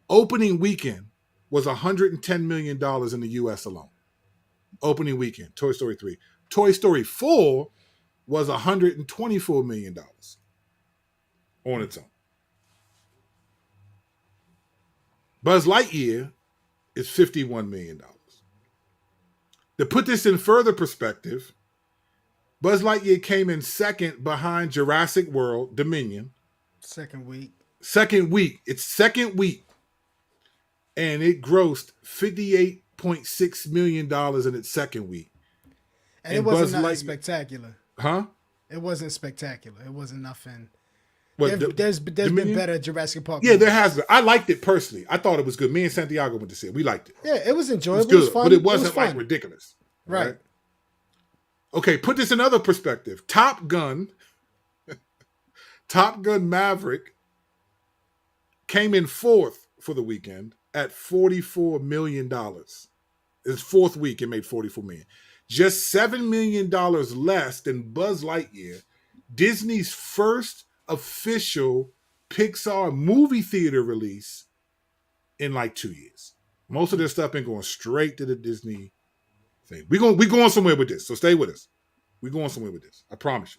opening weekend was $110 million in the U.S. alone. Opening weekend, Toy Story 3. Toy Story 4 was $124 million on its own. Buzz Lightyear is $51 million. To put this in further perspective, Buzz Lightyear came in second behind Jurassic World Dominion. Second week. It's second week. And it grossed $58.6 million in its second week. And it wasn't nothing spectacular. Huh? It wasn't spectacular. It wasn't nothing. What, there's been better Jurassic Park. Yeah, there has been. I liked it personally. I thought it was good. Me and Santiago went to see it. We liked it. Yeah, it was enjoyable. It was good, it was fun. but it wasn't was like ridiculous. Right. Okay, put this in other perspective. Top Gun Maverick came in fourth for the weekend at $44 million. Its fourth week, it made $44 million. Just $7 million less than Buzz Lightyear, Disney's first official Pixar movie theater release in like 2 years. Most of their stuff been going straight to the Disney thing. We going somewhere with this, so stay with us. We're going somewhere with this. I promise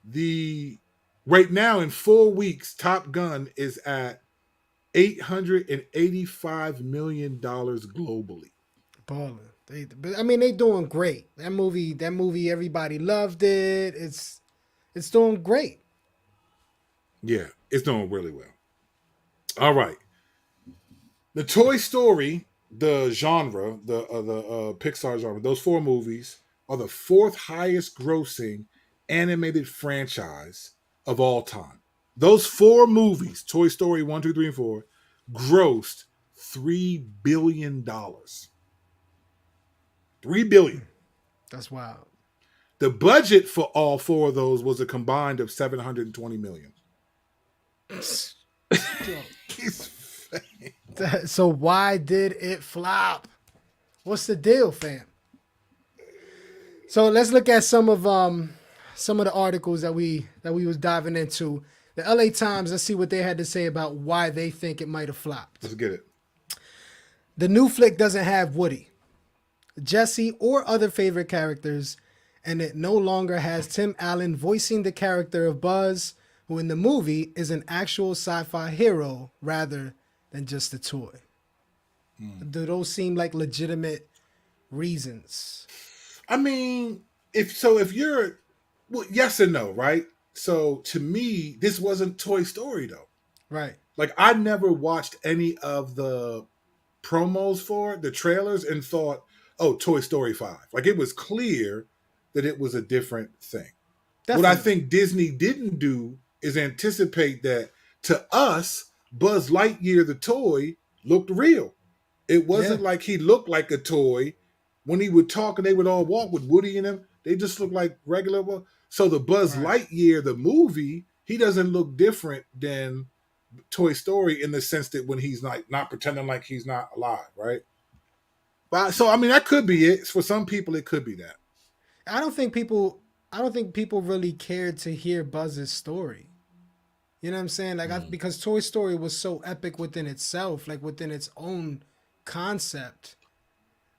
you. Right now in 4 weeks, Top Gun is at $885 million globally. Balling. They doing great. That movie, everybody loved it. It's doing great. Yeah, it's doing really well. All right. The Toy Story, the genre, the Pixar genre, those 4 movies are the 4th highest grossing animated franchise of all time. Those 4 movies, Toy Story 1, 2, 3, and 4, grossed $3 billion. $3 billion. That's wild. The budget for all 4 of those was a combined of $720 million. He's fat. So why did it flop? What's the deal, fam? So let's look at some of the articles that we was diving into. The LA Times, let's see what they had to say about why they think it might have flopped. Let's get it. The new flick doesn't have Woody, Jesse, or other favorite characters, and it no longer has Tim Allen voicing the character of Buzz, who in the movie is an actual sci-fi hero rather than just a toy. Do those seem like legitimate reasons? I mean, if you're, well, yes and no, right? So to me, this wasn't Toy Story though. Right. Like I never watched any of the promos for it, the trailers, and thought, "Oh, Toy Story 5." Like it was clear that it was a different thing. Definitely. What I think Disney didn't do is anticipate that to us, Buzz Lightyear the toy looked real. It wasn't like he looked like a toy. When he would talk and they would all walk with Woody in him, they just looked like regular. So the Buzz Lightyear, the movie, he doesn't look different than Toy Story in the sense that when he's not pretending like he's not alive, right? But so I mean that could be it. For some people, it could be that. I don't think people really cared to hear Buzz's story. You know what I'm saying? Like because Toy Story was so epic within itself, like within its own concept.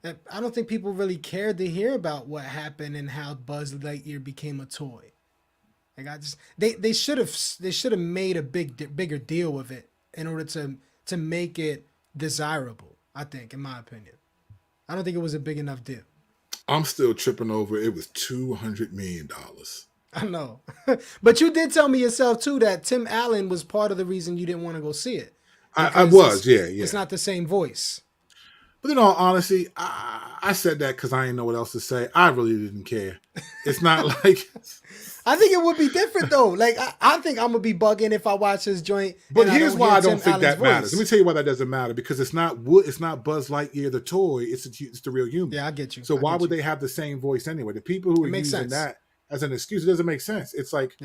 That I don't think people really cared to hear about what happened and how Buzz Lightyear became a toy. Like they should have made a bigger deal of it in order to make it desirable. I think, in my opinion, I don't think it was a big enough deal. I'm still tripping over it was $200 million. I know, but you did tell me yourself too that Tim Allen was part of the reason you didn't want to go see it. I was, yeah. It's not the same voice. But in all honesty, I said that because I didn't know what else to say. I really didn't care. It's not like... I think it would be different though. Like I think I'm gonna be bugging if I watch this joint. But here's why I don't think that matters. Let me tell you why that doesn't matter. Because it's not Buzz Lightyear the toy. It's the real human. Yeah, I get you. So why would they have the same voice anyway? The people who are using that as an excuse, it doesn't make sense. It's like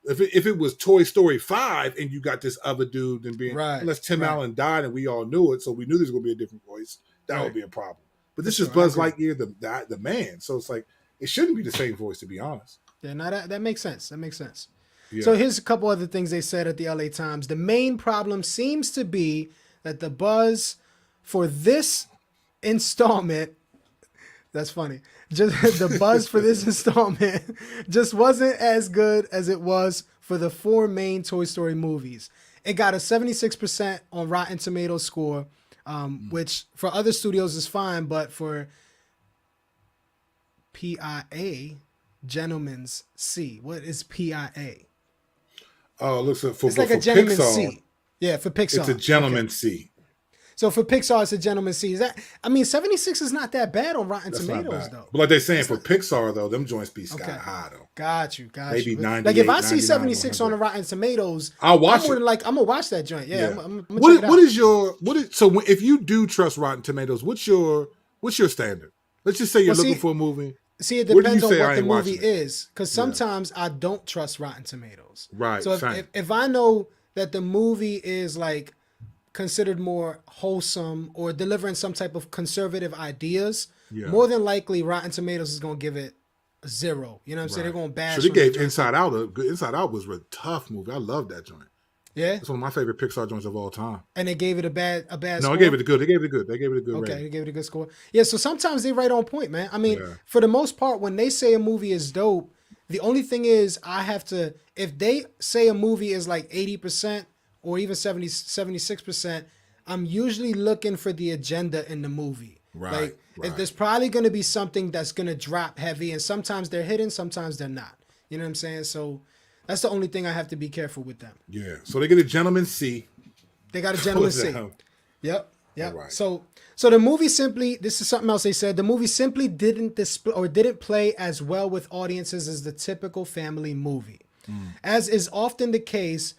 if it was Toy Story 5 and you got this other dude and being unless Tim Allen died and we all knew it, so we knew there was gonna be a different voice. That would be a problem. But this is Buzz Lightyear, the man. So it's like it shouldn't be the same voice, to be honest. Yeah, no, that makes sense. That makes sense. Yeah. So here's a couple other things they said at the LA Times. The main problem seems to be that the buzz for this installment, that's funny, just the buzz for this installment just wasn't as good as it was for the 4 main Toy Story movies. It got a 76% on Rotten Tomatoes score, which for other studios is fine, but for PIA, Gentleman's C. What is PIA? Oh, it looks like it's like a gentleman's C. Yeah, for Pixar. It's a gentleman's C. So for Pixar, it's a gentleman's C. Is that? I mean, 76 is not that bad on Rotten Tomatoes, though. But like they're saying, for Pixar, though, them joints be sky high, though. Got you. Maybe 98, like if I see 76 on the Rotten Tomatoes, I'll watch it. I'm gonna watch that joint. Yeah. I'm so if you do trust Rotten Tomatoes, what's your standard? Let's just say you're looking for a movie. See, it depends on what the movie is, because sometimes I don't trust Rotten Tomatoes. Right. So if I know that the movie is like considered more wholesome or delivering some type of conservative ideas, more than likely Rotten Tomatoes is going to give it a 0. You know what I'm saying? They're going to bash. So they gave Inside Out. Inside Out was a tough movie. I love that joint. Yeah, it's one of my favorite Pixar joints of all time. And they gave it a bad. No, score? They gave it a good. They gave it a good. Okay, rating. They gave it a good score. Yeah, so sometimes they right on point, man. I mean, for the most part, when they say a movie is dope, the only thing is I have to. If they say a movie is like 80% or even 76%, I'm usually looking for the agenda in the movie. Right. If there's probably going to be something that's going to drop heavy, and sometimes they're hidden, sometimes they're not. You know what I'm saying? So that's the only thing I have to be careful with them. Yeah. So they get a gentleman's C. They got a gentleman's C. Yep. Right. So the movie simply, this is something else they said, the movie simply didn't display or didn't play as well with audiences as the typical family movie. As is often the case,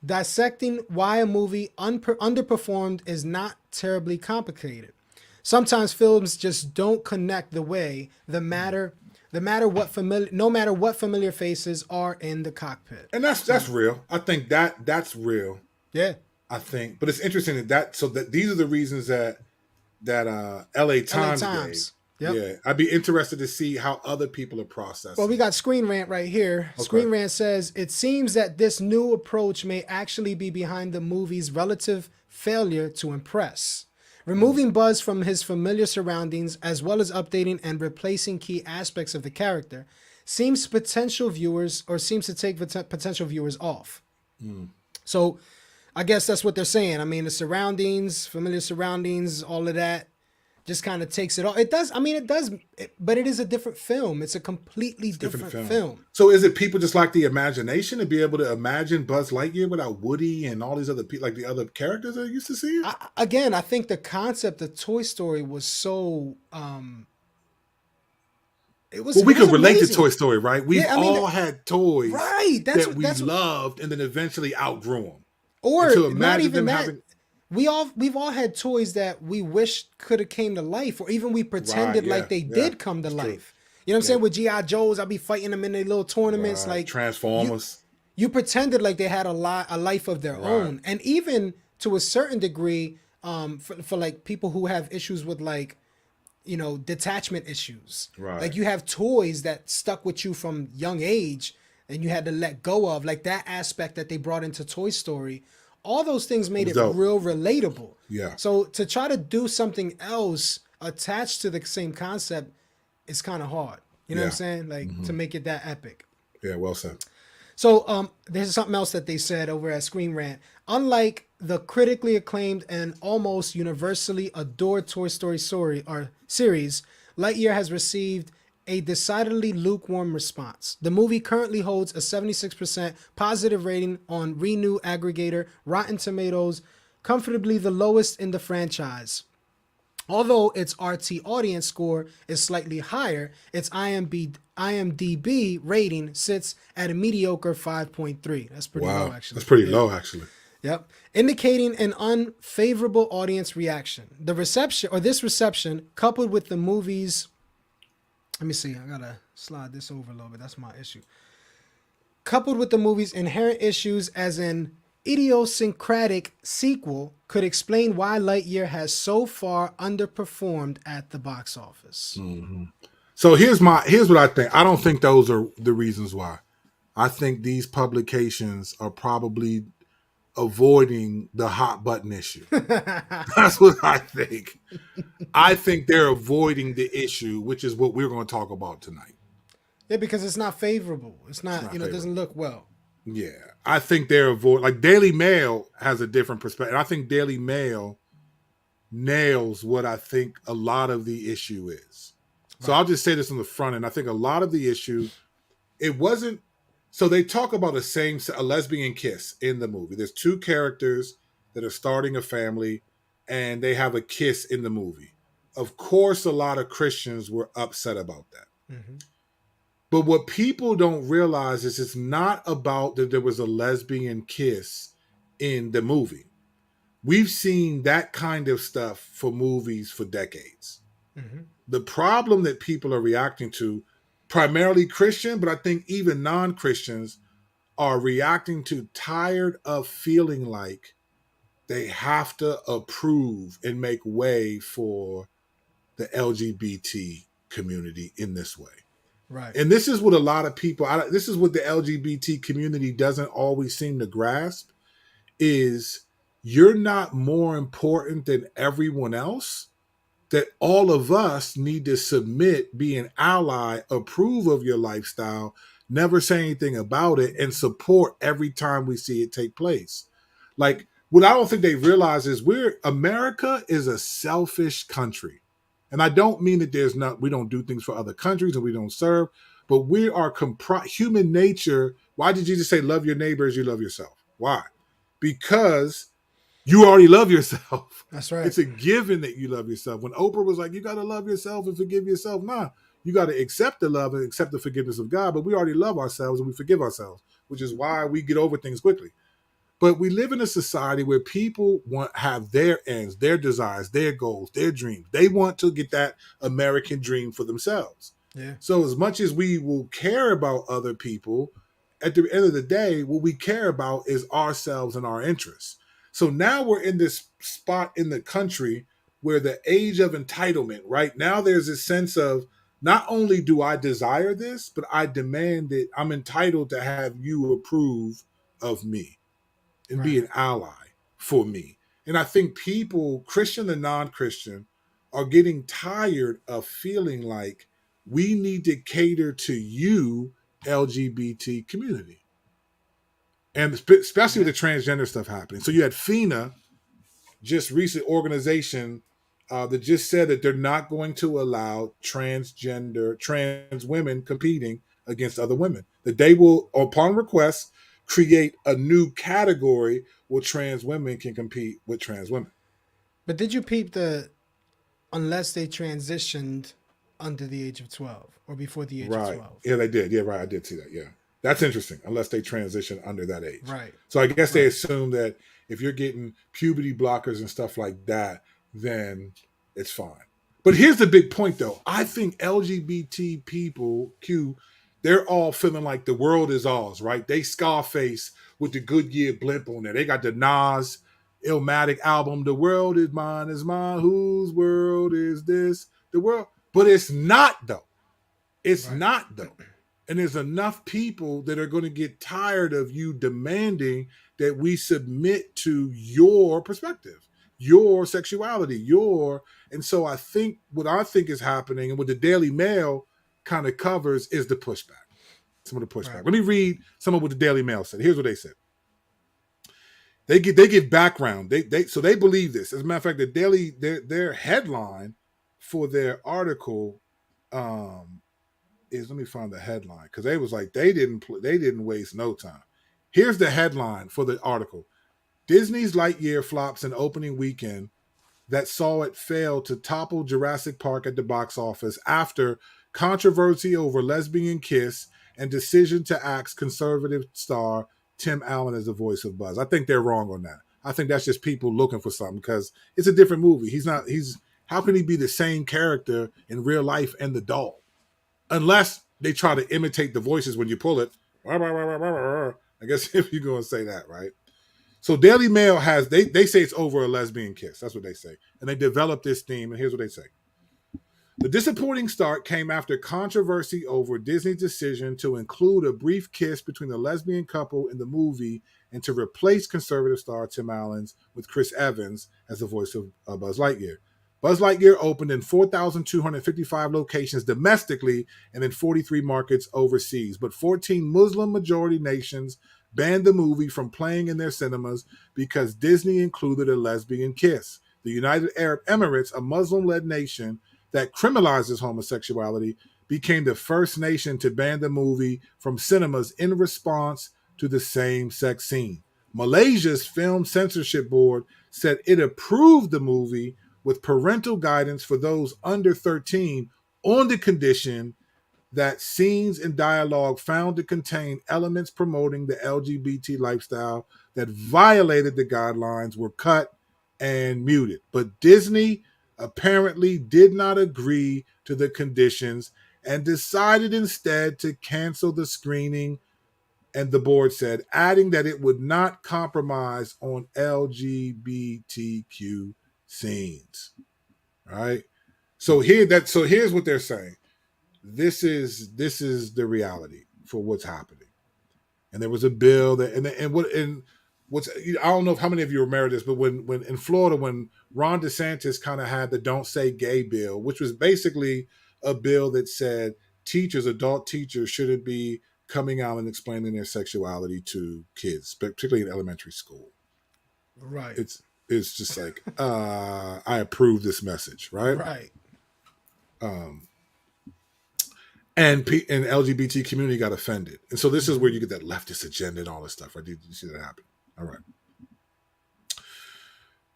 dissecting why a movie underperformed is not terribly complicated. Sometimes films just don't connect the way no matter what familiar faces are in the cockpit. And that's real. I think that's real. Yeah. I think, but it's interesting that these are the reasons that LA LA Times gave. Times. Yep. Yeah, I'd be interested to see how other people are Well, we processing it. got Screen Rant right here. Okay. Screen Rant says it seems that this new approach may actually be behind the movie's relative failure to impress. Removing Buzz from his familiar surroundings, as well as updating and replacing key aspects of the character, seems to take potential viewers off. Mm. So, I guess that's what they're saying. I mean, the surroundings, familiar surroundings, all of that, just kind of takes it off. It does. I mean, it does, but it is a different film. It's a completely different film. So is it people just like the imagination to be able to imagine Buzz Lightyear without Woody and all these other people, like the other characters that are used to see it? Again, I think the concept of Toy Story was so. Well, we it was could relate to amazing. Toy Story, right? We've Yeah, I mean, all had toys right. that we loved and then eventually outgrew them. Or And to not imagine even them that. having We've all had toys that we wish could have came to life, or even we pretended Right, like they yeah, did come to it's true. life. You know what I'm saying? With GI Joes, I'd be fighting them in their little tournaments. Right, Like Transformers. you pretended like they had a life of their own, and even to a certain degree, for like people who have issues with like, you know, detachment issues. Right. Like you have toys that stuck with you from young age, and you had to let go of, like that aspect that they brought into Toy Story. All those things made it dope. real relatable. Yeah. So to try to do something else attached to the same concept is kind of hard. You know what I'm saying? Like to make it that epic. Yeah, well said. So there's something else that they said over at Screen Rant. Unlike the critically acclaimed and almost universally adored Toy Story series, Lightyear has received a decidedly lukewarm response. The movie currently holds a 76% positive rating on Renew aggregator Rotten Tomatoes, comfortably the lowest in the franchise. Although its RT audience score is slightly higher, its IMDb rating sits at a mediocre 5.3. That's pretty low, actually. That's pretty low, actually. Yep. Indicating an unfavorable audience reaction. This reception, coupled with the movie's, let me see, I gotta slide this over a little bit. That's my issue. Coupled with the movie's inherent issues as an idiosyncratic sequel, could explain why Lightyear has so far underperformed at the box office. Mm-hmm. So here's what I think. I don't think those are the reasons why. I think these publications are probably avoiding the hot button issue. That's what I think. I think they're avoiding the issue, which is what we're going to talk about tonight. Yeah, because it's not favorable. It's not it doesn't look well. Yeah, I think they're avoiding. Like Daily Mail has a different perspective. I think Daily Mail nails what I think a lot of the issue is. So I'll just say this on the front end. I think a lot of the issue, it wasn't. So they talk about a lesbian kiss in the movie. There's two characters that are starting a family, and they have a kiss in the movie. Of course, a lot of Christians were upset about that. Mm-hmm. But what people don't realize is it's not about that there was a lesbian kiss in the movie. We've seen that kind of stuff for movies for decades. Mm-hmm. The problem that people are reacting to, primarily Christian, but I think even non-Christians are reacting to tired of feeling like they have to approve and make way for the LGBT community in this way. Right. And this is what a lot of people, this is what the LGBT community doesn't always seem to grasp, is you're not more important than everyone else, that all of us need to submit, be an ally, approve of your lifestyle, never say anything about it, and support every time we see it take place. Like, what I don't think they realize is America is a selfish country. And I don't mean that we don't do things for other countries and we don't serve, but we are human nature. Why did Jesus say, love your neighbor as you love yourself? Why? Because you already love yourself. That's right. It's a given that you love yourself. When Oprah was like, you got to love yourself and forgive yourself. Nah, you got to accept the love and accept the forgiveness of God. But we already love ourselves and we forgive ourselves, which is why we get over things quickly. But we live in a society where people have their ends, their desires, their goals, their dreams. They want to get that American dream for themselves. Yeah. So as much as we will care about other people, at the end of the day, what we care about is ourselves and our interests. So now we're in this spot in the country where the age of entitlement, right? Now there's a sense of not only do I desire this, but I demand it. I'm entitled to have you approve of me and be Right. an ally for me. And I think people, Christian and non Christian, are getting tired of feeling like we need to cater to you, LGBT community. And especially Yeah. with the transgender stuff happening. So you had FINA, just recent organization that just said that they're not going to allow trans women competing against other women. That they will, upon request, create a new category where trans women can compete with trans women. But did you peep the unless they transitioned under the age of 12 or before the age of Right. 12? Yeah, they did. Yeah, right. I did see that. Yeah. That's interesting, unless they transition under that age. Right. So I guess they Right. assume that if you're getting puberty blockers and stuff like that, then it's fine. But here's the big point, though. I think LGBT people, they're all feeling like the world is ours, right? They Scarface with the Goodyear blimp on there. They got the Nas Illmatic album, The World is mine. Whose world is this? The world. But it's not, though. It's Right. not though. And there's enough people that are going to get tired of you demanding that we submit to your perspective, your sexuality, your. And so I think what I think is happening and what the Daily Mail kind of covers is the pushback. Some of the pushback. Right. Let me read some of what the Daily Mail said. Here's what they said. They give background. They believe this. As a matter of fact, the Daily their headline for their article is, let me find the headline, because they was like they didn't waste no time. Here's the headline for the article: Disney's Lightyear flops an opening weekend that saw it fail to topple Jurassic Park at the box office after controversy over lesbian kiss and decision to axe conservative star Tim Allen as the voice of Buzz. I think they're wrong on that. I think that's just people looking for something because it's a different movie. He's how can he be the same character in real life and the doll? Unless they try to imitate the voices when you pull it. I guess if you're going to say that, right? So Daily Mail has they say it's over a lesbian kiss. That's what they say, and they developed this theme. And here's what they say: the disappointing start came after controversy over Disney's decision to include a brief kiss between the lesbian couple in the movie and to replace conservative star Tim Allen with Chris Evans as the voice of Buzz Lightyear. Buzz Lightyear opened in 4,255 locations domestically and in 43 markets overseas, but 14 Muslim majority nations banned the movie from playing in their cinemas because Disney included a lesbian kiss. The United Arab Emirates, a Muslim-led nation that criminalizes homosexuality, became the first nation to ban the movie from cinemas in response to the same-sex scene. Malaysia's Film Censorship Board said it approved the movie with parental guidance for those under 13 on the condition that scenes and dialogue found to contain elements promoting the LGBT lifestyle that violated the guidelines were cut and muted. But Disney apparently did not agree to the conditions and decided instead to cancel the screening. And the board said, adding that it would not compromise on LGBTQ scenes. Right? So here's what they're saying. This is the reality for what's happening. And there was a bill that and what's I don't know if how many of you remember this, but when in Florida when Ron DeSantis kind of had the "Don't Say Gay" bill, which was basically a bill that said adult teachers, shouldn't be coming out and explaining their sexuality to kids, particularly in elementary school. Right. It's just like I approve this message, right? Right. Um, and LGBT community got offended, and so this is where Mm-hmm. you get that leftist agenda and all this stuff. Right? Did you see that happen? All right.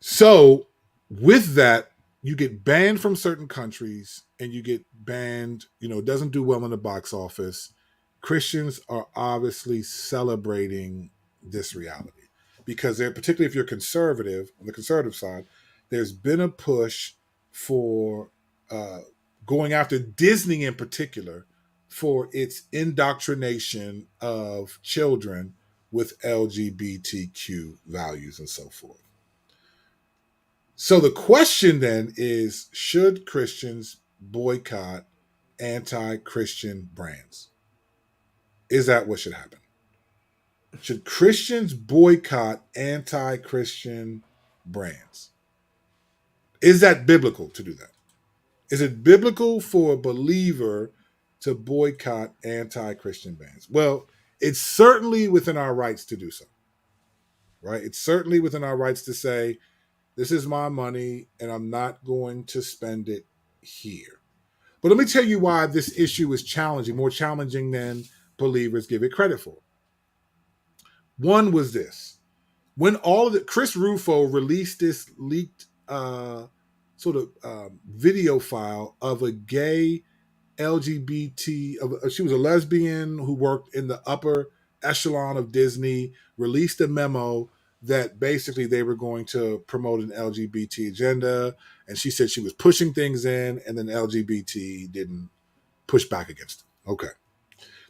So with that, you get banned from certain countries, and you get banned. It doesn't do well in the box office. Christians are obviously celebrating this reality because they're particularly if you're conservative on the conservative side. There's been a push for uh, going after Disney in particular for its indoctrination of children with LGBTQ values and so forth. So the question then is, should Christians boycott anti-Christian brands? Is that what should happen? Should Christians boycott anti-Christian brands? Is that biblical to do that? Is it biblical for a believer to boycott anti-Christian brands? Well, it's certainly within our rights to do so, right? It's certainly within our rights to say, this is my money and I'm not going to spend it here. But let me tell you why this issue is challenging, more challenging than believers give it credit for. One was this. When all of the Chris Rufo released this leaked sort of video file of a gay LGBT, she was a lesbian who worked in the upper echelon of Disney, released a memo that basically they were going to promote an LGBT agenda. And she said she was pushing things in, and then LGBT didn't push back against it. Okay.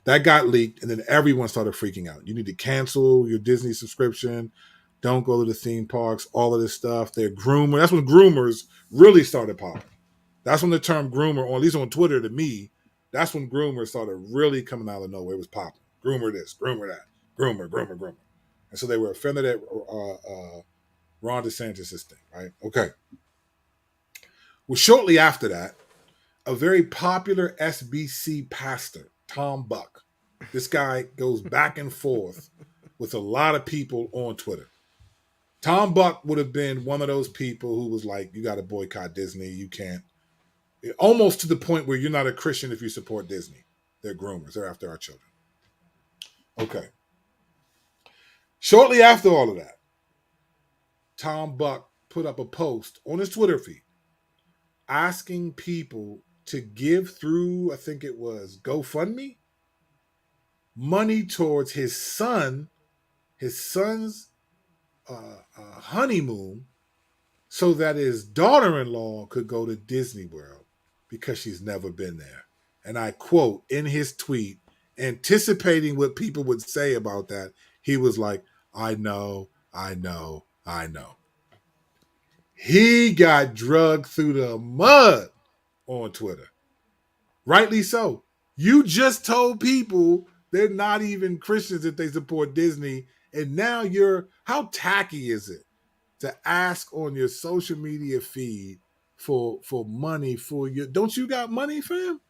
That got leaked, and then everyone started freaking out. You need to cancel your Disney subscription. Don't go to the theme parks, all of this stuff. They're groomer. That's when groomers really started popping. That's when the term groomer, or at least on Twitter to me, that's when groomer started really coming out of nowhere. It was popping. Groomer this, groomer that, groomer. And so they were offended at Ron DeSantis' thing, right? Okay. Well, shortly after that, a very popular SBC pastor, Tom Buck, this guy goes back and forth with a lot of people on Twitter. Tom Buck would have been one of those people who was like, you got to boycott Disney. You can't. Almost to the point where you're not a Christian if you support Disney. They're groomers. They're after our children. Okay. Shortly after all of that, Tom Buck put up a post on his Twitter feed asking people to give through, I think it was GoFundMe, money towards his son's honeymoon so that his daughter-in-law could go to Disney World because she's never been there. And I quote in his tweet, anticipating what people would say about that, he was like, I know. He got drugged through the mud on Twitter. Rightly so. You just told people they're not even Christians if they support Disney. And now how tacky is it to ask on your social media feed for money for your, don't you got money, fam?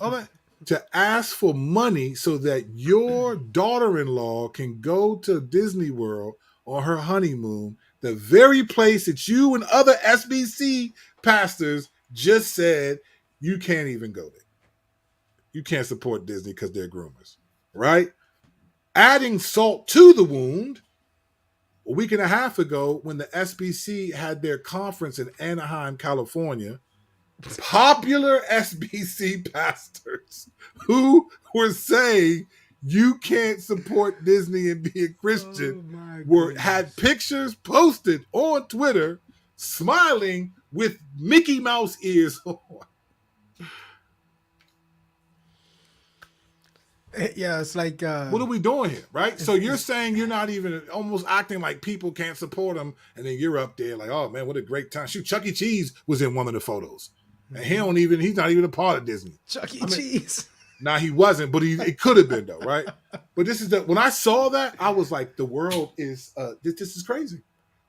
All that. To ask for money so that your daughter-in-law can go to Disney World on her honeymoon, the very place that you and other SBC pastors just said you can't even go there. You can't support Disney because they're groomers, right? Adding salt to the wound, a week and a half ago when the SBC had their conference in Anaheim, California, popular SBC pastors who were saying you can't support Disney and be a Christian had pictures posted on Twitter smiling with Mickey Mouse ears on. Yeah, it's like what are we doing here, right? So you're saying you're not even almost acting like people can't support them, and then you're up there like, oh man, what a great time. Shoot, Chuck E. Cheese was in one of the photos. And he's not even a part of Disney. Chuck E. Cheese. Nah, he wasn't, but it could have been though, right? But when I saw that, I was like, the world is this is crazy.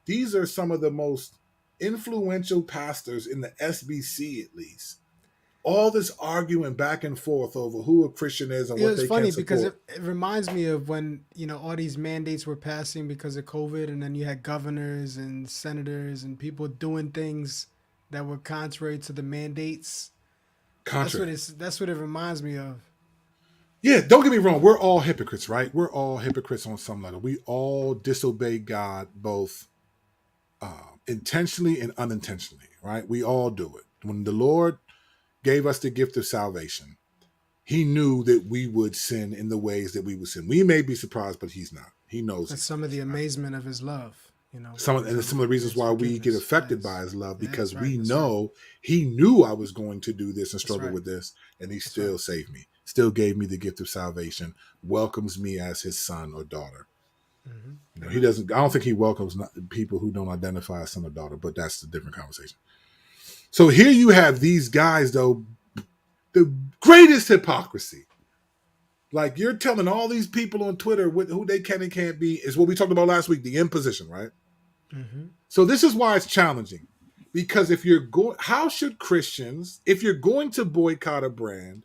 These are some of the most influential pastors in the SBC, at least. All this arguing back and forth over who a Christian is and what they can support. It's funny because it reminds me of when, all these mandates were passing because of COVID, and then you had governors and senators and people doing things that were contrary to the mandates. That's what it reminds me of. Yeah, don't get me wrong. We're all hypocrites, right? We're all hypocrites on some level. We all disobey God both intentionally and unintentionally, right? We all do it. When the Lord gave us the gift of salvation, he knew that we would sin in the ways that we would sin. We may be surprised, but he's not. He knows. That's some of the amazement of his love. Some of the reasons why we get affected by his love, because we know he knew I was going to do this and struggle with this, and he still saved me, still gave me the gift of salvation, welcomes me as his son or daughter. Mm-hmm. You know, he doesn't. I don't think he welcomes people who don't identify as son or daughter. But that's a different conversation. So here you have these guys, though, the greatest hypocrisy. Like you're telling all these people on Twitter who they can and can't be is what we talked about last week, the imposition, right? Mm-hmm. So this is why it's challenging. Because if you're going, how should Christians, if you're going to boycott a brand,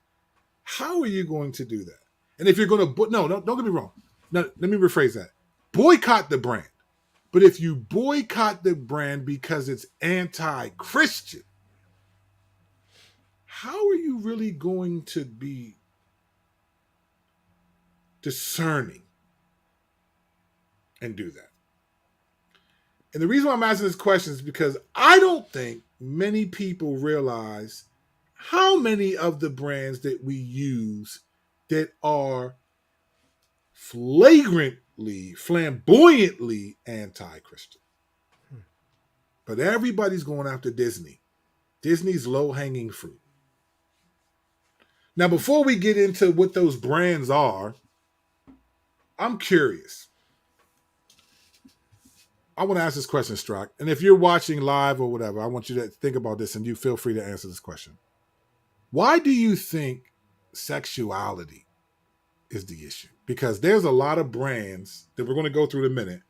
how are you going to do that? And if you're going to, no, don't get me wrong. No, let me rephrase that. Boycott the brand. But if you boycott the brand because it's anti-Christian, how are you really going to be discerning and do that? And the reason why I'm asking this question is because I don't think many people realize how many of the brands that we use that are flamboyantly anti-Christian. But everybody's going after Disney. Disney's low-hanging fruit. Now, before we get into what those brands are, I'm curious. I want to ask this question, Strock. And if you're watching live or whatever, I want you to think about this and you feel free to answer this question. Why do you think sexuality is the issue? Because there's a lot of brands that we're going to go through in a minute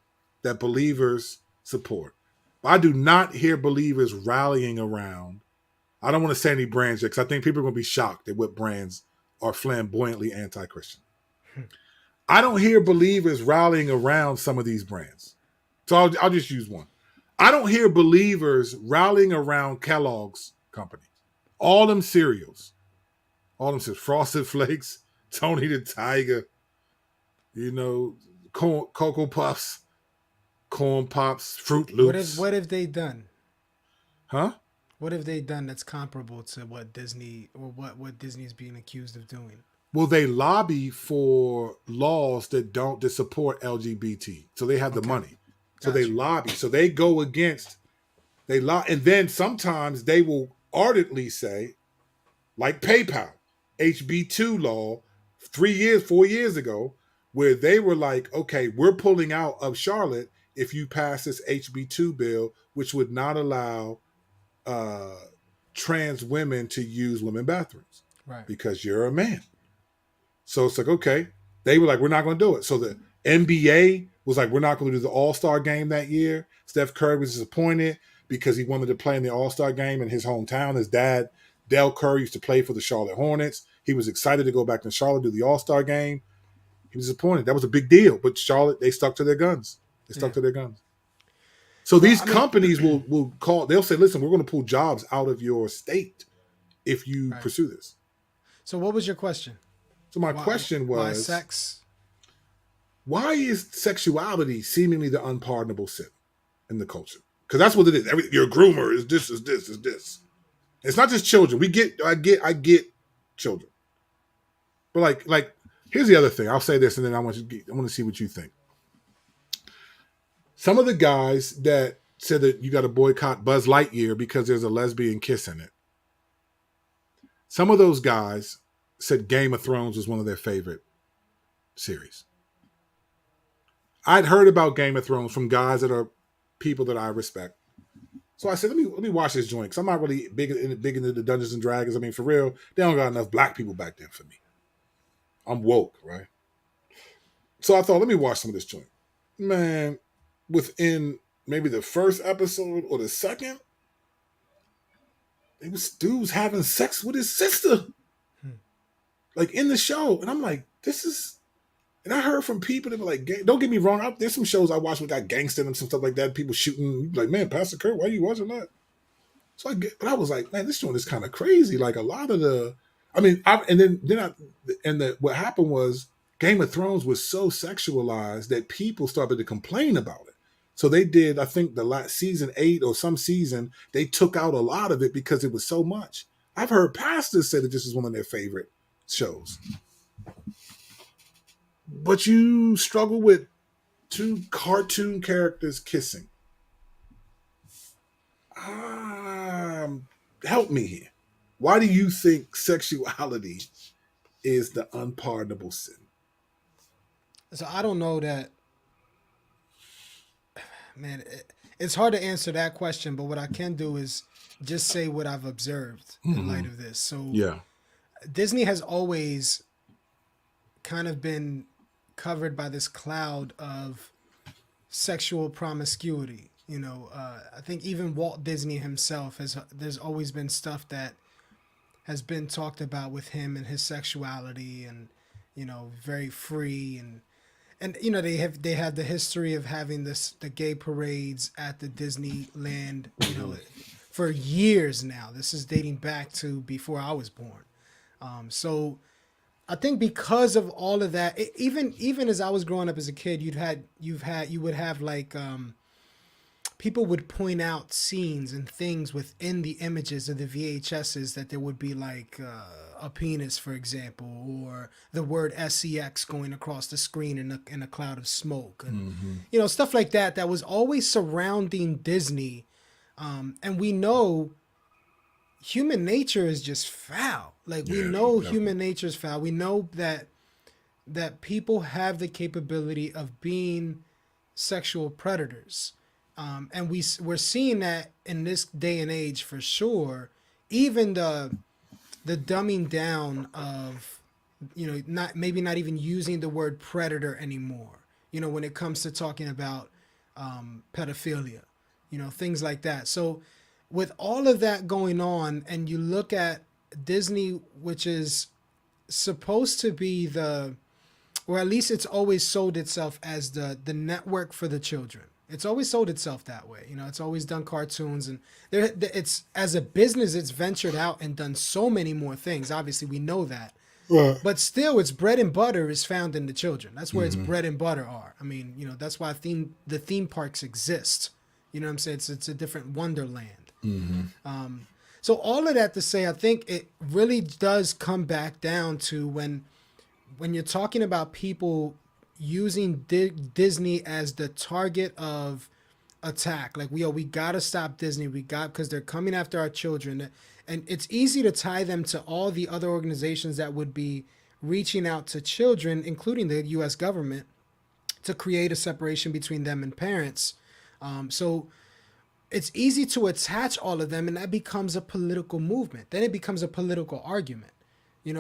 that believers support. I do not hear believers rallying around. I don't want to say any brands yet because I think people are going to be shocked at what brands are flamboyantly anti-Christian. I don't hear believers rallying around some of these brands. So I'll just use one. I don't hear believers rallying around Kellogg's company. All them cereals. Frosted Flakes, Tony the Tiger, Cocoa Puffs, Corn Pops, Fruit Loops. What have they done? Huh? What have they done that's comparable to what Disney or what Disney is being accused of doing? Well, they lobby for laws that support LGBT. So they have the money. So they lobby. So they go against and then sometimes they will ardently say, like PayPal, HB2 law 4 years ago, where they were like, okay, we're pulling out of Charlotte if you pass this HB2 bill, which would not allow trans women to use women bathrooms. Right. Because you're a man. So it's like, okay. They were like, we're not going to do it. So the NBA was like, we're not going to do the All-Star game that year. Steph Curry was disappointed because he wanted to play in the All-Star game in his hometown. His dad, Del Curry, used to play for the Charlotte Hornets. He was excited to go back to Charlotte, do the All-Star game. He was disappointed. That was a big deal. But Charlotte, they stuck to their guns. So these companies will call, they'll say, listen, we're going to pull jobs out of your state if you pursue this. So what was your question? So my question was, why sex? Why is sexuality seemingly the unpardonable sin in the culture? Because that's what it is. Your groomer is this. It's not just children. I get children. But like, here's the other thing. I'll say this, and then I want to see what you think. Some of the guys that said that you got to boycott Buzz Lightyear because there's a lesbian kiss in it. Some of those guys said Game of Thrones was one of their favorite series. I'd heard about Game of Thrones from guys that are people that I respect. So I said, let me watch this joint because I'm not really big into the Dungeons and Dragons. I mean, for real, they don't got enough black people back then for me. I'm woke, right? So I thought, let me watch some of this joint. Man, within maybe the first episode or the second, it was dudes having sex with his sister. Like in the show. And I'm like, this is... And I heard from people that were like, don't get me wrong, there's some shows I watch with got gangster and some stuff like that, people shooting, like, man, Pastor Kurt, why are you watching that? But I was like, man, this joint is kind of crazy. Like a lot of the... what happened was Game of Thrones was so sexualized that people started to complain about it. So they did, I think the last season 8 or some season, they took out a lot of it because it was so much. I've heard pastors say that this is one of their favorite shows. But you struggle with 2 cartoon characters kissing. Help me here. Why do you think sexuality is the unpardonable sin? So I don't know that Man, it's hard to answer that question, but what I can do is just say what I've observed in Hmm. light of this. So Yeah. Disney has always kind of been covered by this cloud of sexual promiscuity. I think even Walt Disney himself has. There's always been stuff that has been talked about with him and his sexuality, and very free, and they have the history of having the gay parades at the Disneyland. For years now. This is dating back to before I was born. So I think because of all of that, even as I was growing up as a kid, you would have like people would point out scenes and things within the images of the VHSs that there would be like a penis, for example, or the word sex going across the screen in a cloud of smoke, and stuff like that. That was always surrounding Disney, and we know human nature is just foul. Like we Yeah, know definitely. human nature is foul. We know that people have the capability of being sexual predators, and we're seeing that in this day and age for sure. Even the dumbing down of not maybe not even using the word predator anymore. When it comes to talking about pedophilia, things like that. So with all of that going on, and you look at Disney, which is supposed to be or at least it's always sold itself as the network for the children. It's always sold itself that way. It's always done cartoons, and it's as a business, it's ventured out and done so many more things. Obviously, we know that, Right. but still, its bread and butter is found in the children. That's where its Hmm. bread and butter are. I mean, that's why the theme parks exist. You know what I'm saying? It's a different wonderland. Hmm. So all of that to say, I think it really does come back down to when you're talking about people using Disney as the target of attack. Like we gotta stop Disney. We got because they're coming after our children, and it's easy to tie them to all the other organizations that would be reaching out to children, including the U.S. government, to create a separation between them and parents. So it's easy to attach all of them, and that becomes a political movement. Then it becomes a political argument.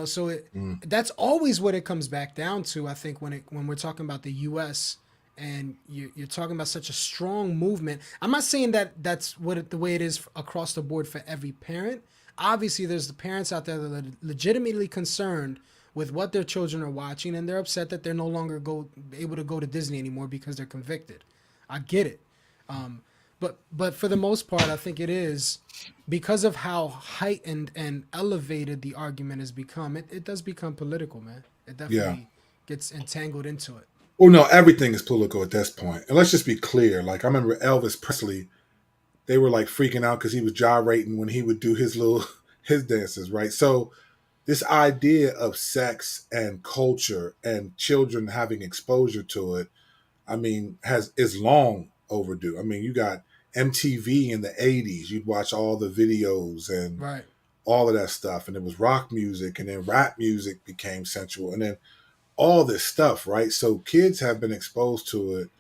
So that's always what it comes back down to. I think when we're talking about the U.S. and you're talking about such a strong movement. I'm not saying that that's the way it is across the board for every parent. Obviously, there's the parents out there that are legitimately concerned with what their children are watching, and they're upset that they're no longer able to go to Disney anymore because they're convicted. I get it. But for the most part, I think it is because of how heightened and elevated the argument has become. It does become political, man. It Yeah. definitely gets entangled into it. Well, no, everything is political at this point. And let's just be clear. Like I remember Elvis Presley, they were like freaking out because he was gyrating when he would do his little his dances, right? So this idea of sex and culture and children having exposure to it, I mean, has is long overdue. I mean, you got MTV in the '80s. You'd watch all the videos and Right, all of that stuff, and it was rock music, and then rap music became sensual, and then all this stuff, right? So kids have been exposed to it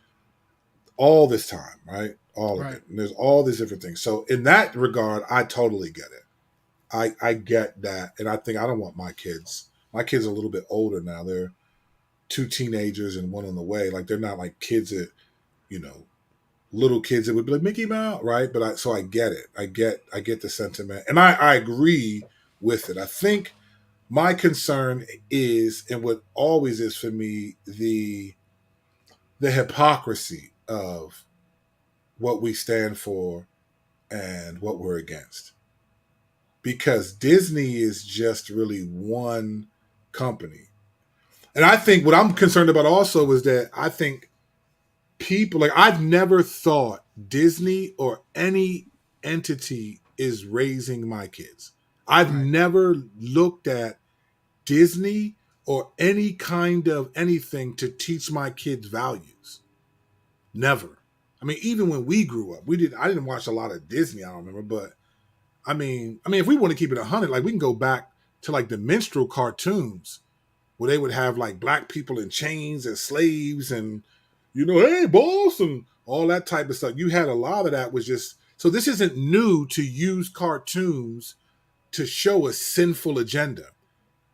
all this time, right? All of right, it. And there's all these different things. So in that regard, I totally get it. I get that, and I think I don't want my kids. My kids are a little bit older now. They're two teenagers and one on the way. Like they're not like kids that you know little kids that would be like Mickey Mouse, right? But so I get it. I get the sentiment, and I agree with it. I think my concern is, and what always is for me, the hypocrisy of what we stand for and what we're against. Because Disney is just really one company. And I think what I'm concerned about also is that I think people, like, I've never thought Disney or any entity is raising my kids. I've right, never looked at Disney or any kind of anything to teach my kids values. Never. I mean, even when we grew up, we did. I didn't watch a lot of Disney. I don't remember, but I mean, if we want to keep it 100, like we can go back to like the minstrel cartoons where they would have like black people in chains as slaves, and hey, boss, and all that type of stuff. You had a lot of that was just so this isn't new to use cartoons to show a sinful agenda.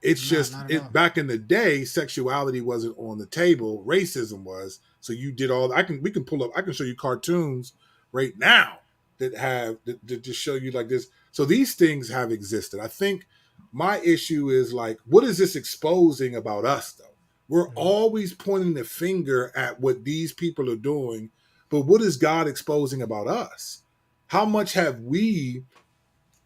It's No, just not at it all. back in the day, sexuality wasn't on the table, racism was. So you did all I can we can pull up I can show you cartoons right now that just show you like this. So these things have existed. I think my issue is like, what is this exposing about us though? We're Mhm. always pointing the finger at what these people are doing, but what is God exposing about us? How much have we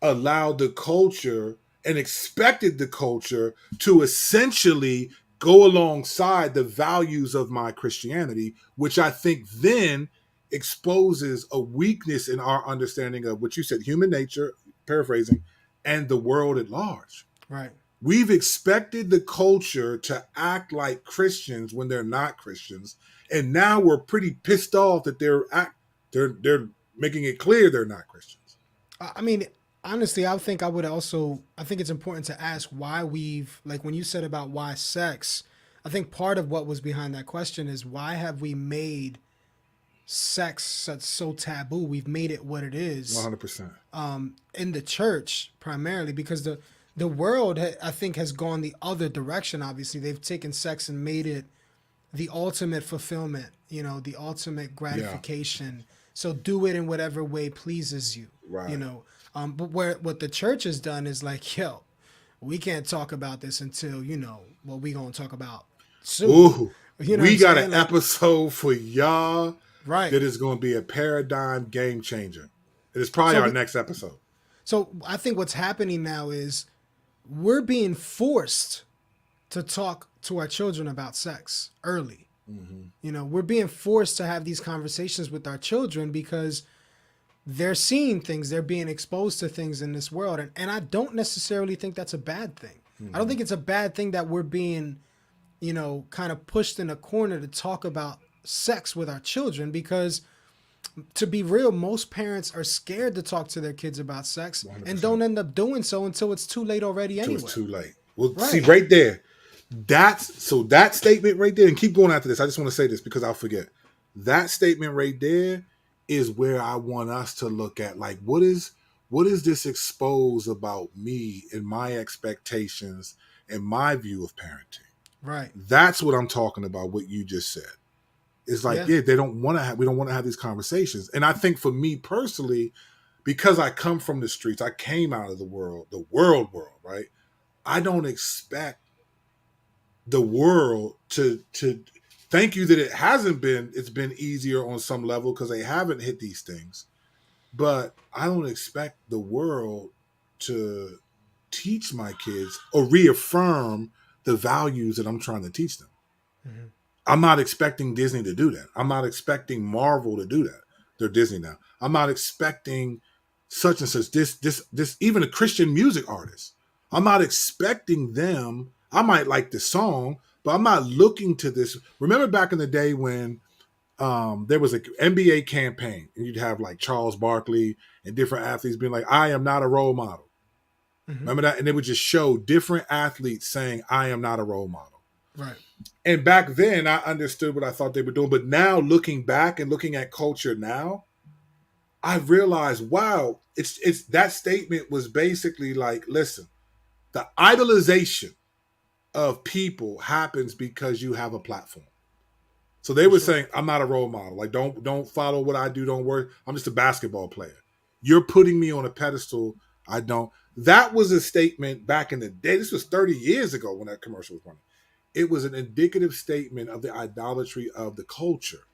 allowed the culture and expected the culture to essentially go alongside the values of my Christianity, which I think then exposes a weakness in our understanding of what you said, human nature, paraphrasing, and the world at large. Right. We've expected the culture to act like Christians when they're not Christians, and now we're pretty pissed off that they're making it clear they're not Christians. I mean, honestly, I think I would also. I think it's important to ask why we've like when you said about why sex. I think part of what was behind that question is why have we made sex such so taboo? We've made it what it is 100%. in the church primarily because the world I think has gone the other direction. Obviously, they've taken sex and made it the ultimate fulfillment. You know, the ultimate Yeah. gratification. So do it in whatever way pleases you. You Right. know, but where what the church has done is like, yo, we can't talk about this until what we gonna talk about soon. Ooh, You know what I'm we got an saying? Like, episode for y'all right. that is going to be a paradigm game changer. It is probably So our we, next episode. so I think what's happening now is we're being forced to talk to our children about sex early. Mm-hmm. We're being forced to have these conversations with our children because they're seeing things, they're being exposed to things in this world. And I don't necessarily think that's a bad thing. I don't Mm-hmm. think it's a bad thing that we're being, kind of pushed in a corner to talk about sex with our children because to be real, most parents are scared to talk to their kids about sex and 100%. don't end up doing so until it's too late already Until it's anyway. too late. Well, see, Right. right there. That statement right there, and keep going after this. I just want to say this because I'll forget. That statement right there is where I want us to look at like what is this expose about me and my expectations and my view of parenting. Right. That's what I'm talking about, what you just said. It's like, Yeah. yeah, they don't want to have we don't want to have these conversations. And I think for me personally, because I come from the streets, I came out of the world, right? I don't expect the world to thank you that it's been easier on some level because they haven't hit these things. But I don't expect the world to teach my kids or reaffirm the values that I'm trying to teach them. Hmm. I'm not expecting Disney to do that. I'm not expecting Marvel to do that. They're Disney now. I'm not expecting such and such this even a Christian music artist. I'm not expecting them. I might like the song, but I'm not looking to this. Remember back in the day when there was an NBA campaign and you'd have like Charles Barkley and different athletes being like, I am not a role model. Hmm. Remember that? And they would just show different athletes saying, I am not a role model. Right. And back then, I understood what I thought they were doing. But now, looking back and looking at culture now, I realized, wow, it's that statement was basically like, listen, the idolization of people happens because you have a platform. So they For were sure. saying, I'm not a role model. Like, don't follow what I do. Don't worry. I'm just a basketball player. You're putting me on a pedestal. I don't. That was a statement back in the day. This was 30 years ago when that commercial was running. It was an indicative statement of the idolatry of the culture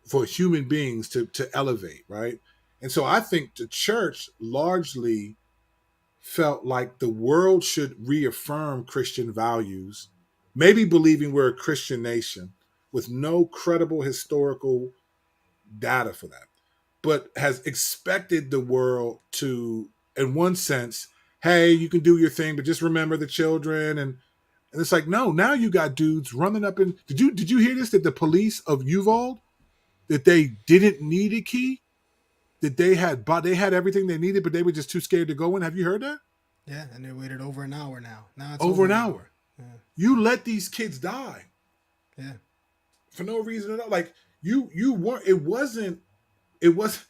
for human beings to elevate, right? And so I think the church largely felt like the world should reaffirm Christian values, maybe believing we're a Christian nation with no credible historical data for that, but has expected the world to, in one sense, hey, you can do your thing, but just remember the children and it's like, no, now you got dudes running up in. Did you hear this? That the police of Uvalde that they didn't need a key, that they had everything they needed, but they were just too scared to go in. Have you heard that? Yeah. And they waited over an hour now. Now it's Over over an an hour. hour. Yeah. You let these kids die Yeah. for no reason at all. Like you weren't. It was.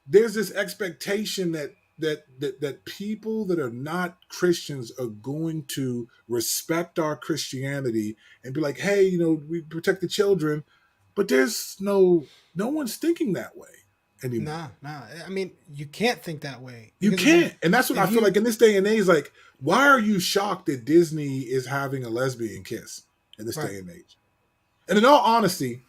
There's this expectation that people that are not Christians are going to respect our Christianity and be like, hey, we protect the children, but there's no one's thinking that way anymore. Nah. I mean, you can't think that way You because if you can't. And that's what I if feel you like in this day and age. Like, why are you shocked that Disney is having a lesbian kiss in this right, day and age? And in all honesty,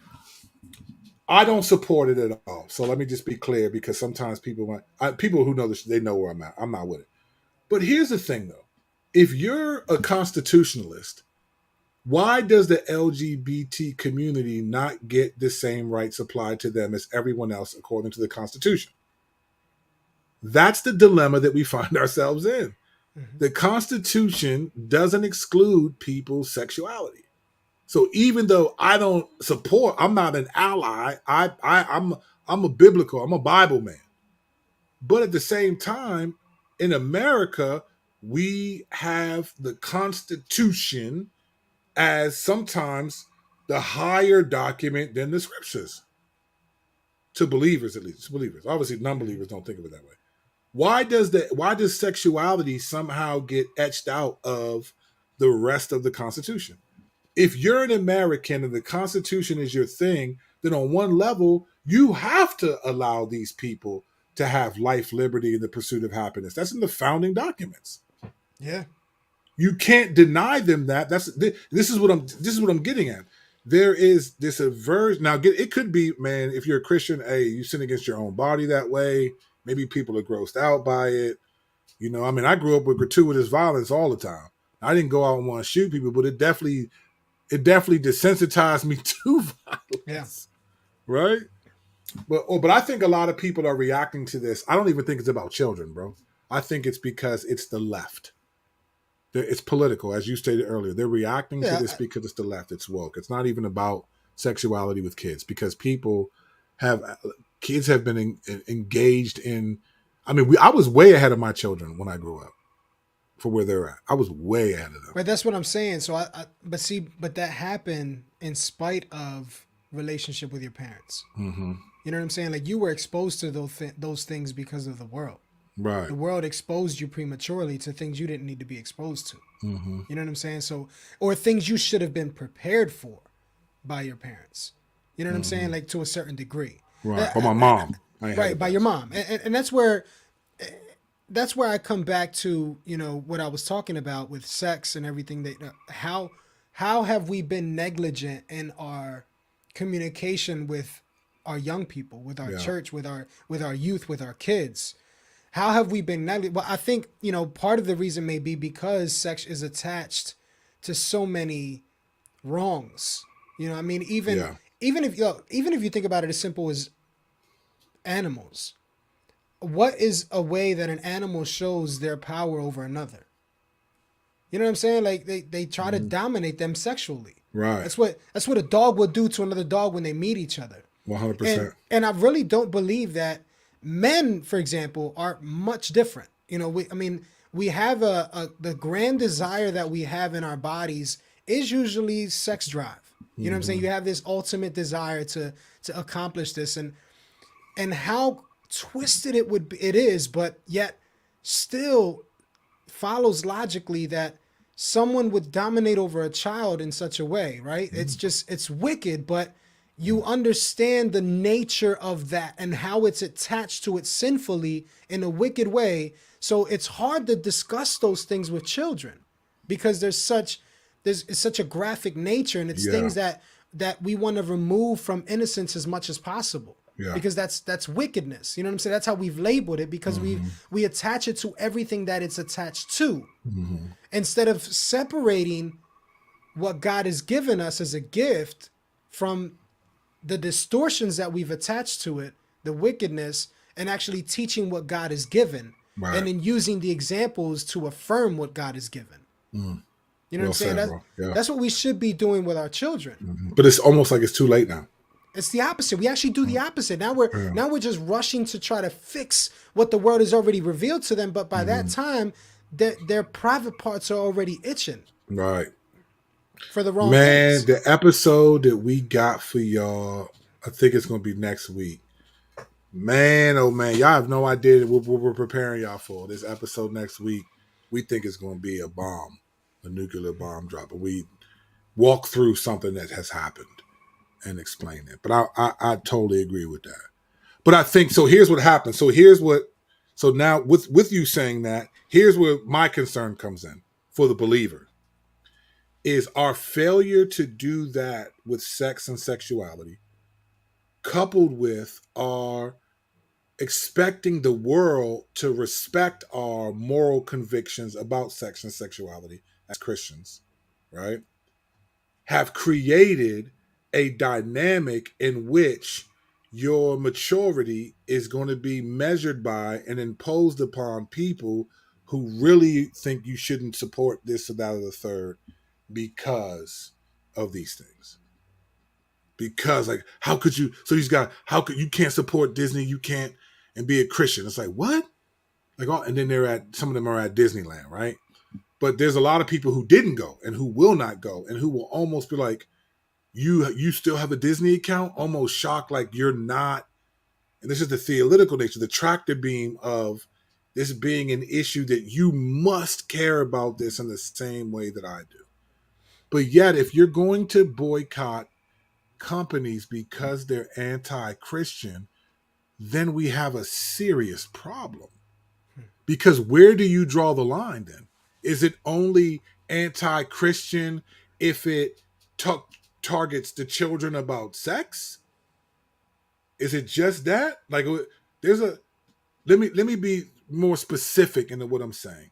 I don't support it at all. So let me just be clear, because sometimes people who know this, they know where I'm at. I'm not with it. But here's the thing, though: if you're a constitutionalist, why does the LGBT community not get the same rights applied to them as everyone else according to the Constitution? That's the dilemma that we find ourselves in. mm-hmm. The Constitution doesn't exclude people's sexuality. So even though I don't support, I'm not an ally. I'm a biblical, I'm a Bible man. But at the same time, in America, we have the Constitution as sometimes the higher document than the scriptures. To believers, at least. To believers. Obviously, non-believers don't think of it that way. Why does sexuality somehow get etched out of the rest of the Constitution? If you're an American and the Constitution is your thing, then on one level, you have to allow these people to have life, liberty, and the pursuit of happiness. That's in the founding documents. Yeah. You can't deny them that. This is what I'm getting at. There is this aversion. Now, it could be, man, if you're a Christian, hey, you sin against your own body that way. Maybe people are grossed out by it. I mean, I grew up with gratuitous violence all the time. I didn't go out and want to shoot people, but it definitely desensitized me to Yeah. violence, right? But I think a lot of people are reacting to this. I don't even think it's about children, bro. I think it's because it's the left. It's political, as you stated earlier. They're reacting to Yeah. this because it's the left. It's woke. It's not even about sexuality with kids, because kids have been engaged in. I mean, I was way ahead of my children when I grew up for where they're at. I was way ahead of them. Right, that's what I'm saying. So but that happened in spite of relationship with your parents. Mm-hmm. You know what I'm saying? Like you were exposed to those things because of the world. Right. The world exposed you prematurely to things you didn't need to be exposed to. Mm-hmm. You know what I'm saying? So, or things you should have been prepared for by your parents. You know what I'm saying? Like to a certain degree. Right. By my mom. Right, by your mom. And that's where I come back to, what I was talking about with sex and everything, that how have we been negligent in our communication with our young people, with our church, with our youth, with our kids? How have we been negligent? Well, I think, part of the reason may be because sex is attached to so many wrongs. I mean, even if you think about it as simple as animals, what is a way that an animal shows their power over another? You know what I'm saying? Like they try to dominate them sexually. Right. That's what a dog will do to another dog when they meet each other. 100%. And I really don't believe that men, for example, are much different. We have the grand desire that we have in our bodies is usually sex drive. You know what I'm saying? You have this ultimate desire to accomplish this, and how twisted it is, but yet still follows logically that someone would dominate over a child in such a way, right? It's wicked, but you understand the nature of that and how it's attached to it sinfully in a wicked way. So it's hard to discuss those things with children because there's such a graphic nature, and it's things that we want to remove from innocence as much as possible. Yeah. Because that's wickedness. You know what I'm saying? That's how we've labeled it, because we attach it to everything that it's attached to. Mm-hmm. Instead of separating what God has given us as a gift from the distortions that we've attached to it, the wickedness, and actually teaching what God has given, and then using the examples to affirm what God has given. Mm. You know what I'm saying? That's what we should be doing with our children. Mm-hmm. But it's almost like it's too late now. It's the opposite. We actually do the opposite. Now we're just rushing to try to fix what the world has already revealed to them. But by that time, their private parts are already itching. Right. For the wrong things. The episode that we got for y'all, I think it's going to be next week. Man, oh man, y'all have no idea what we're preparing y'all for. This episode next week, we think it's going to be a bomb, a nuclear bomb drop. And we walk through something that has happened and explain it. But I totally agree with that. But I think so. Here's what happens. So now with you saying that, here's where my concern comes in for the believer is our failure to do that with sex and sexuality, coupled with our expecting the world to respect our moral convictions about sex and sexuality as Christians, right? Have created a dynamic in which your maturity is going to be measured by and imposed upon people who really think you shouldn't support this or that or the third because of these things. Because like, how could you? So he's got how could you can't support Disney? You can't and be a Christian. It's like what? Like, oh, and then they're at some of them are at Disneyland, right? But there's a lot of people who didn't go and who will not go and who will almost be like, you still have a Disney account, almost shocked like you're not. And this is the theological nature, the tractor beam of this being an issue that you must care about this in the same way that I do. But yet, if you're going to boycott companies because they're anti-Christian, then we have a serious problem. Because where do you draw the line then? Is it only anti-Christian if it targets the children about sex? Is it just that? Like there's a let me be more specific into what I'm saying.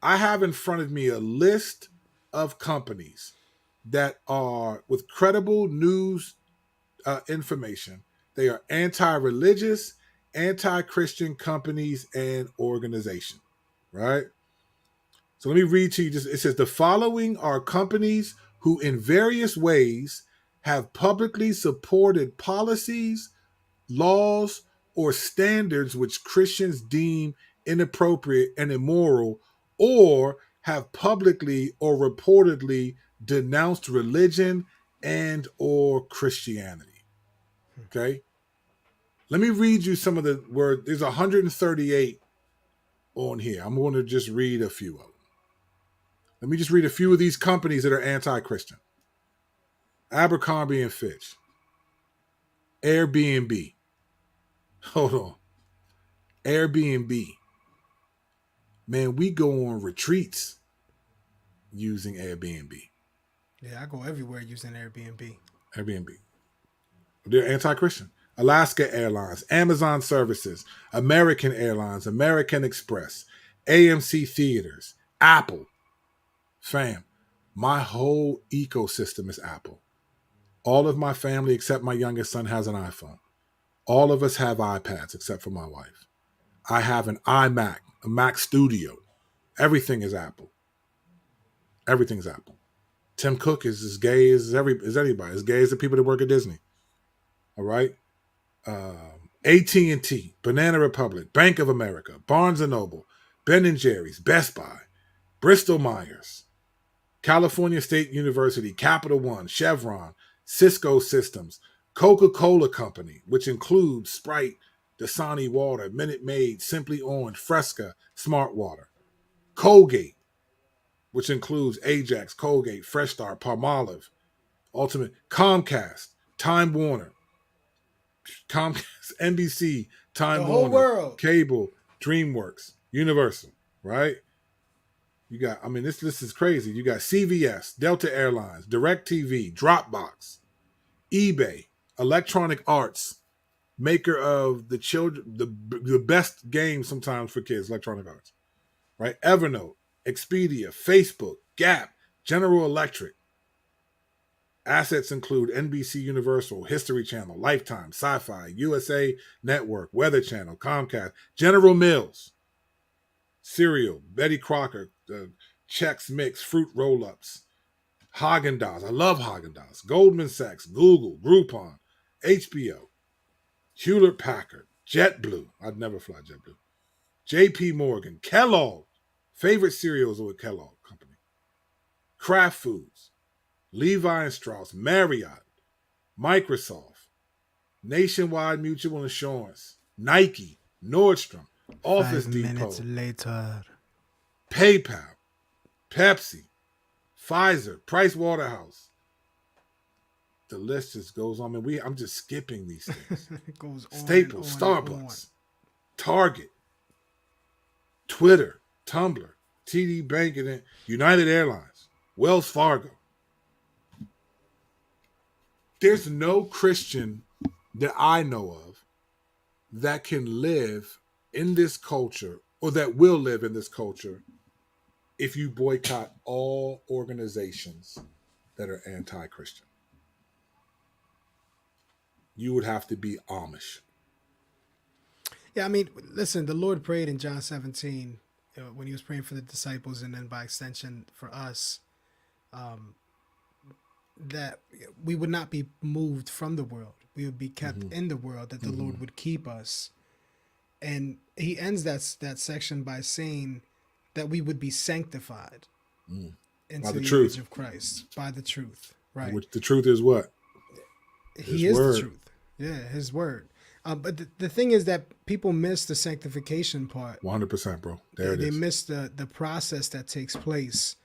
I have in front of me a list of companies that are with credible news information. They are anti-religious, anti-Christian companies and organizations, right? So let me read to you just, it says the following are companies who in various ways have publicly supported policies, laws, or standards which Christians deem inappropriate and immoral, or have publicly or reportedly denounced religion and or Christianity. Okay? Let me read you some of the words. There's 138 on here. I'm going to just read a few of them. Let me just read a few of these companies that are anti-Christian. Abercrombie and Fitch. Airbnb. Hold on. Airbnb. Man, we go on retreats using Airbnb. Yeah, I go everywhere using Airbnb. Airbnb. They're anti-Christian. Alaska Airlines, Amazon Services, American Airlines, American Express, AMC Theaters, Apple. Fam, my whole ecosystem is Apple. All of my family, except my youngest son, has an iPhone. All of us have iPads, except for my wife. I have an iMac, a Mac Studio. Everything is Apple. Everything's Apple. Tim Cook is as gay as anybody, as gay as the people that work at Disney. All right. AT&T, Banana Republic, Bank of America, Barnes & Noble, Ben & Jerry's, Best Buy, Bristol Myers, California State University, Capital One, Chevron, Cisco Systems, Coca-Cola Company, which includes Sprite, Dasani Water, Minute Maid, Simply Orange, Fresca, Smart Water, Colgate, which includes Ajax, Colgate, Fresh Start, Palmolive, Ultimate, Comcast, Time Warner, Comcast, NBC, Time The whole Warner, world. Cable, DreamWorks, Universal, right? You got, I mean, this list is crazy. You got CVS, Delta Airlines, DirecTV, Dropbox, eBay, Electronic Arts, maker of the best game sometimes for kids, Electronic Arts, right? Evernote, Expedia, Facebook, Gap, General Electric. Assets include NBC Universal, History Channel, Lifetime, Sci-Fi, USA Network, Weather Channel, Comcast, General Mills, Cereal, Betty Crocker, Chex Mix, Fruit Roll-Ups, Haagen-Dazs. I love Haagen-Dazs. Goldman Sachs, Google, Groupon, HBO, Hewlett-Packard, JetBlue. I'd never fly JetBlue. JP Morgan, Kellogg. Favorite cereals are with Kellogg Company. Kraft Foods, Levi and Strauss, Marriott, Microsoft, Nationwide Mutual Insurance, Nike, Nordstrom, Office 5 minutes Depot, later. PayPal, Pepsi, Pfizer, Price Waterhouse. The list just goes on. I mean, I'm just skipping these things. It goes on and Staples, on and on. Starbucks, Target, Twitter, Tumblr, TD Bank, and United Airlines, Wells Fargo. There's no Christian that I know of that can live in this culture or that will live in this culture if you boycott all organizations that are anti-Christian. You would have to be Amish. Yeah, I mean, listen, the Lord prayed in John 17 when he was praying for the disciples and then by extension for us that we would not be moved from the world. We would be kept in the world, that the Lord would keep us. And he ends that section by saying that we would be sanctified into the truth. image of Christ by the truth. Right. Which the truth is what? He is the truth. Yeah, his word. But the thing is that people miss the sanctification part. 100%, bro. There it is. They miss the process that takes place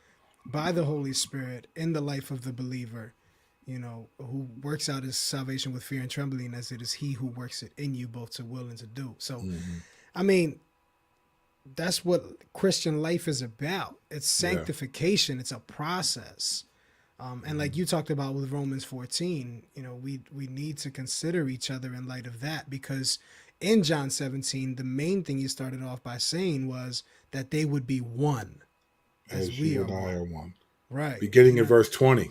by the Holy Spirit in the life of the believer, you know, who works out his salvation with fear and trembling, as it is he who works it in you both to will and to do. So, I mean, that's what Christian life is about. It's sanctification. It's a process. And like you talked about with Romans 14, you know, we need to consider each other in light of that, because in John 17, the main thing you started off by saying was that they would be one as we you are and I one. are one. Right. Beginning in verse 20.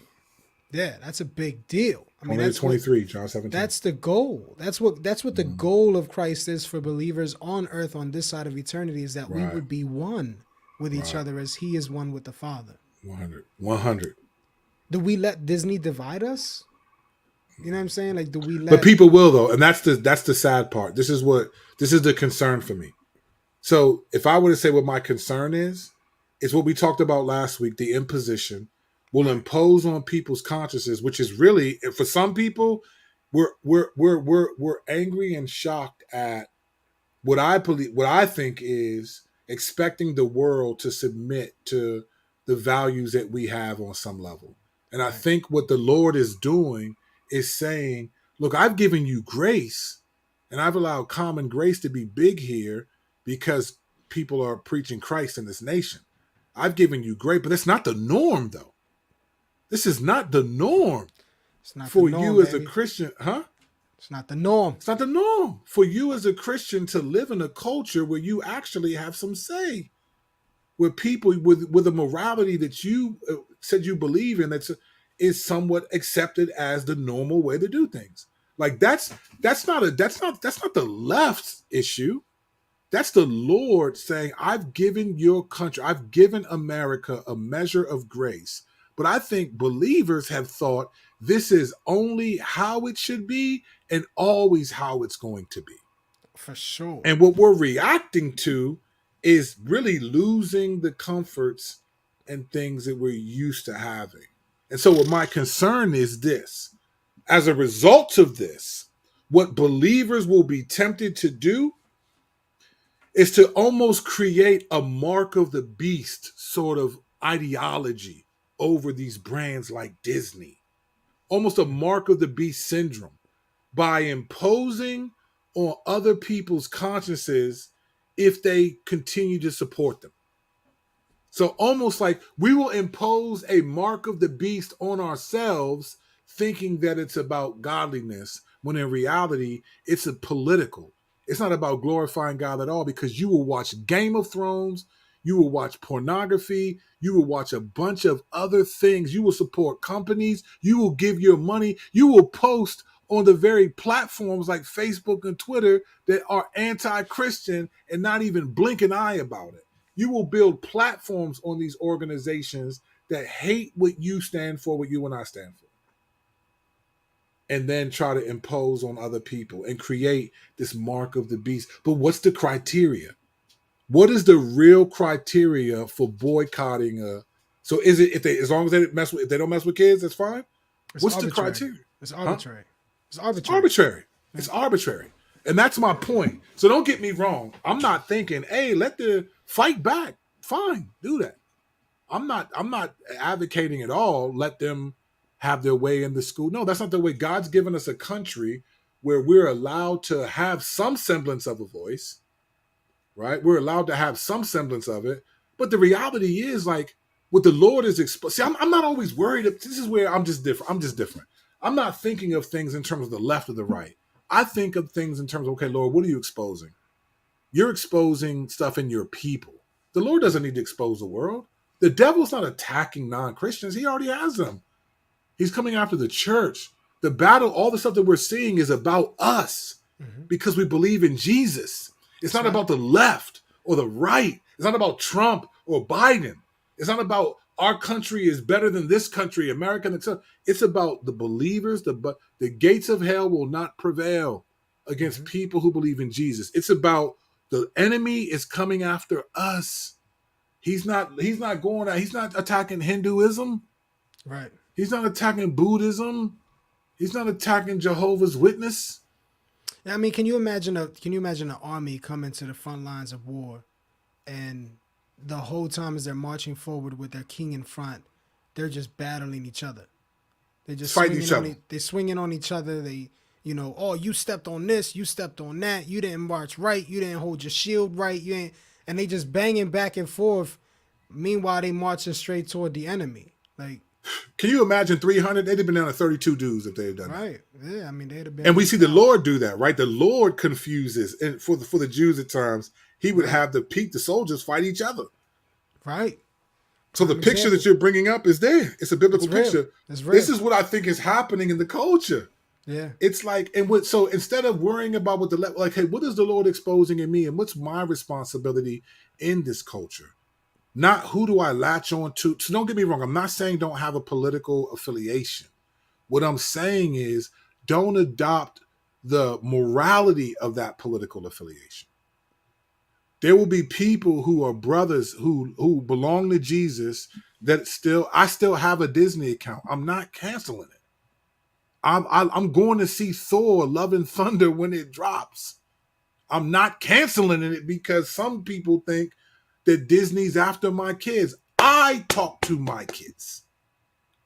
Yeah, that's a big deal. I mean, that's 23, John 17. That's the goal. That's what the goal of Christ is for believers on earth on this side of eternity, is that we would be one with each other as he is one with the Father. 100. Do we let Disney divide us? You know what I'm saying? Like, do we let... But people will, though, and that's the sad part. This is the concern for me. So if I were to say what my concern is what we talked about last week. The imposition will impose on people's consciences, which is really, for some people, we're angry and shocked at what I think is expecting the world to submit to the values that we have on some level. And I think what the Lord is doing is saying, look, I've given you grace, and I've allowed common grace to be big here because people are preaching Christ in this nation. I've given you grace, but it's not the norm, though. This is not the norm. It's not for the norm, you as baby. a Christian, huh? It's not the norm. It's not the norm for you as a Christian to live in a culture where you actually have some say, where people with a morality that you said you believe in is somewhat accepted as the normal way to do things. Like that's not the left's issue. That's the Lord saying, I've given your country, I've given America a measure of grace. But I think believers have thought this is only how it should be and always how it's going to be. For sure. And what we're reacting to is really losing the comforts and things that we're used to having. And so what my concern is this. As a result of this, what believers will be tempted to do is to almost create a mark of the beast sort of ideology over these brands like Disney. Almost a mark of the beast syndrome by imposing on other people's consciences if they continue to support them. So almost like we will impose a mark of the beast on ourselves thinking that it's about godliness, when in reality, it's a political. It's not about glorifying God at all, because you will watch Game of Thrones, you will watch pornography, you will watch a bunch of other things, you will support companies, you will give your money, you will post on the very platforms like Facebook and Twitter that are anti-Christian and not even blink an eye about it. You will build platforms on these organizations that hate what you stand for, what you and I stand for, and then try to impose on other people and create this mark of the beast. But what's the criteria? What is the real criteria for boycotting so is it as long as if they don't mess with kids, that's fine? What's the criteria? It's arbitrary. It's arbitrary. It's Right. arbitrary. And that's my point. So don't get me wrong. I'm not thinking, hey, let the fight back. Fine, do that. I'm not advocating at all. Let them have their way in the school. No, that's not the way. God's given us a country where we're allowed to have some semblance of a voice, right? We're allowed to have some semblance of it. But the reality is, like, what the Lord is exposed. See, I'm not always worried. This is where I'm just different. I'm just different. I'm not thinking of things in terms of the left or the right. I think of things in terms of, okay, Lord, what are you exposing? You're exposing stuff in your people. The Lord doesn't need to expose the world. The devil's not attacking non-Christians. He already has them. He's coming after the church. The battle, all the stuff that we're seeing is about us Hmm. because we believe in Jesus. It's That's not right. about the left or the right. It's not about Trump or Biden. It's not about our country is better than this country, America. It's about the believers. The gates of hell will not prevail against Hmm. people who believe in Jesus. It's about the enemy is coming after us. He's not going out. He's not attacking Hinduism. Right. He's not attacking Buddhism. He's not attacking Jehovah's Witness. I mean, can you imagine an army coming to the front lines of war, and the whole time as they're marching forward with their king in front, they're just battling each other. They're It's just fighting swinging each on other. it. They're swinging on each other. They, oh, you stepped on this, you stepped on that, you didn't march right, you didn't hold your shield right, you ain't, and they just banging back and forth. Meanwhile, they marching straight toward the enemy. Like, Can you imagine 300? They'd have been down to 32 dudes if they had done that. right? Yeah, I mean, they'd have been And we see wiped the out. Lord do that, right? The Lord confuses, and for the Jews at times, He would Right. have the soldiers fight each other. Right. So the Prime picture that example. you're bringing up is there. It's a biblical It's real. picture. It's This real. is what I think is happening in the culture. Yeah. It's like, so instead of worrying about what like, hey, what is the Lord exposing in me, and what's my responsibility in this culture? Not who do I latch on to. So don't get me wrong. I'm not saying don't have a political affiliation. What I'm saying is don't adopt the morality of that political affiliation. There will be people who are brothers who belong to Jesus that I still have a Disney account. I'm not canceling it. I'm going to see Thor: Love and Thunder when it drops. I'm not canceling it because some people think that Disney's after my kids. I talk to my kids.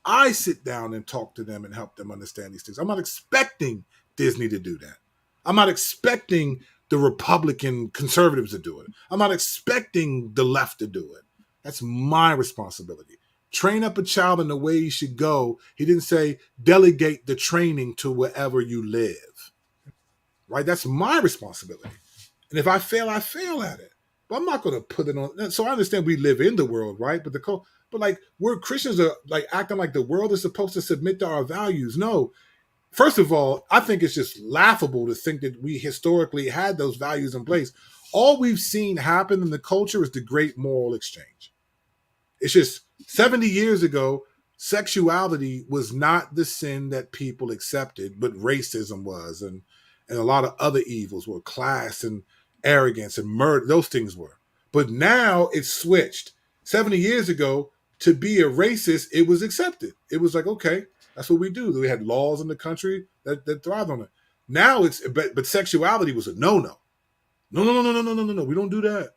I sit down and talk to them and help them understand these things. I'm not expecting Disney to do that. I'm not expecting the Republican conservatives to do it. I'm not expecting the left to do it. That's my responsibility. Train up a child in the way he should go. He didn't say delegate the training to wherever you live. Right? That's my responsibility. And if I fail, I fail at it. But I'm not going to put it on. So I understand we live in the world, right? But like we're Christians are like acting like the world is supposed to submit to our values. No. First of all, I think it's just laughable to think that we historically had those values in place. All we've seen happen in the culture is the great moral exchange. It's just 70 years ago, sexuality was not the sin that people accepted, but racism was, and a lot of other evils were class and arrogance and murder. Those things were. But now it's switched. 70 years ago, to be a racist, it was accepted. It was like, okay, that's what we do. We had laws in the country that thrived on it. Now but sexuality was a no-no. No, no, no, no, no, no, no, no, no. We don't do that.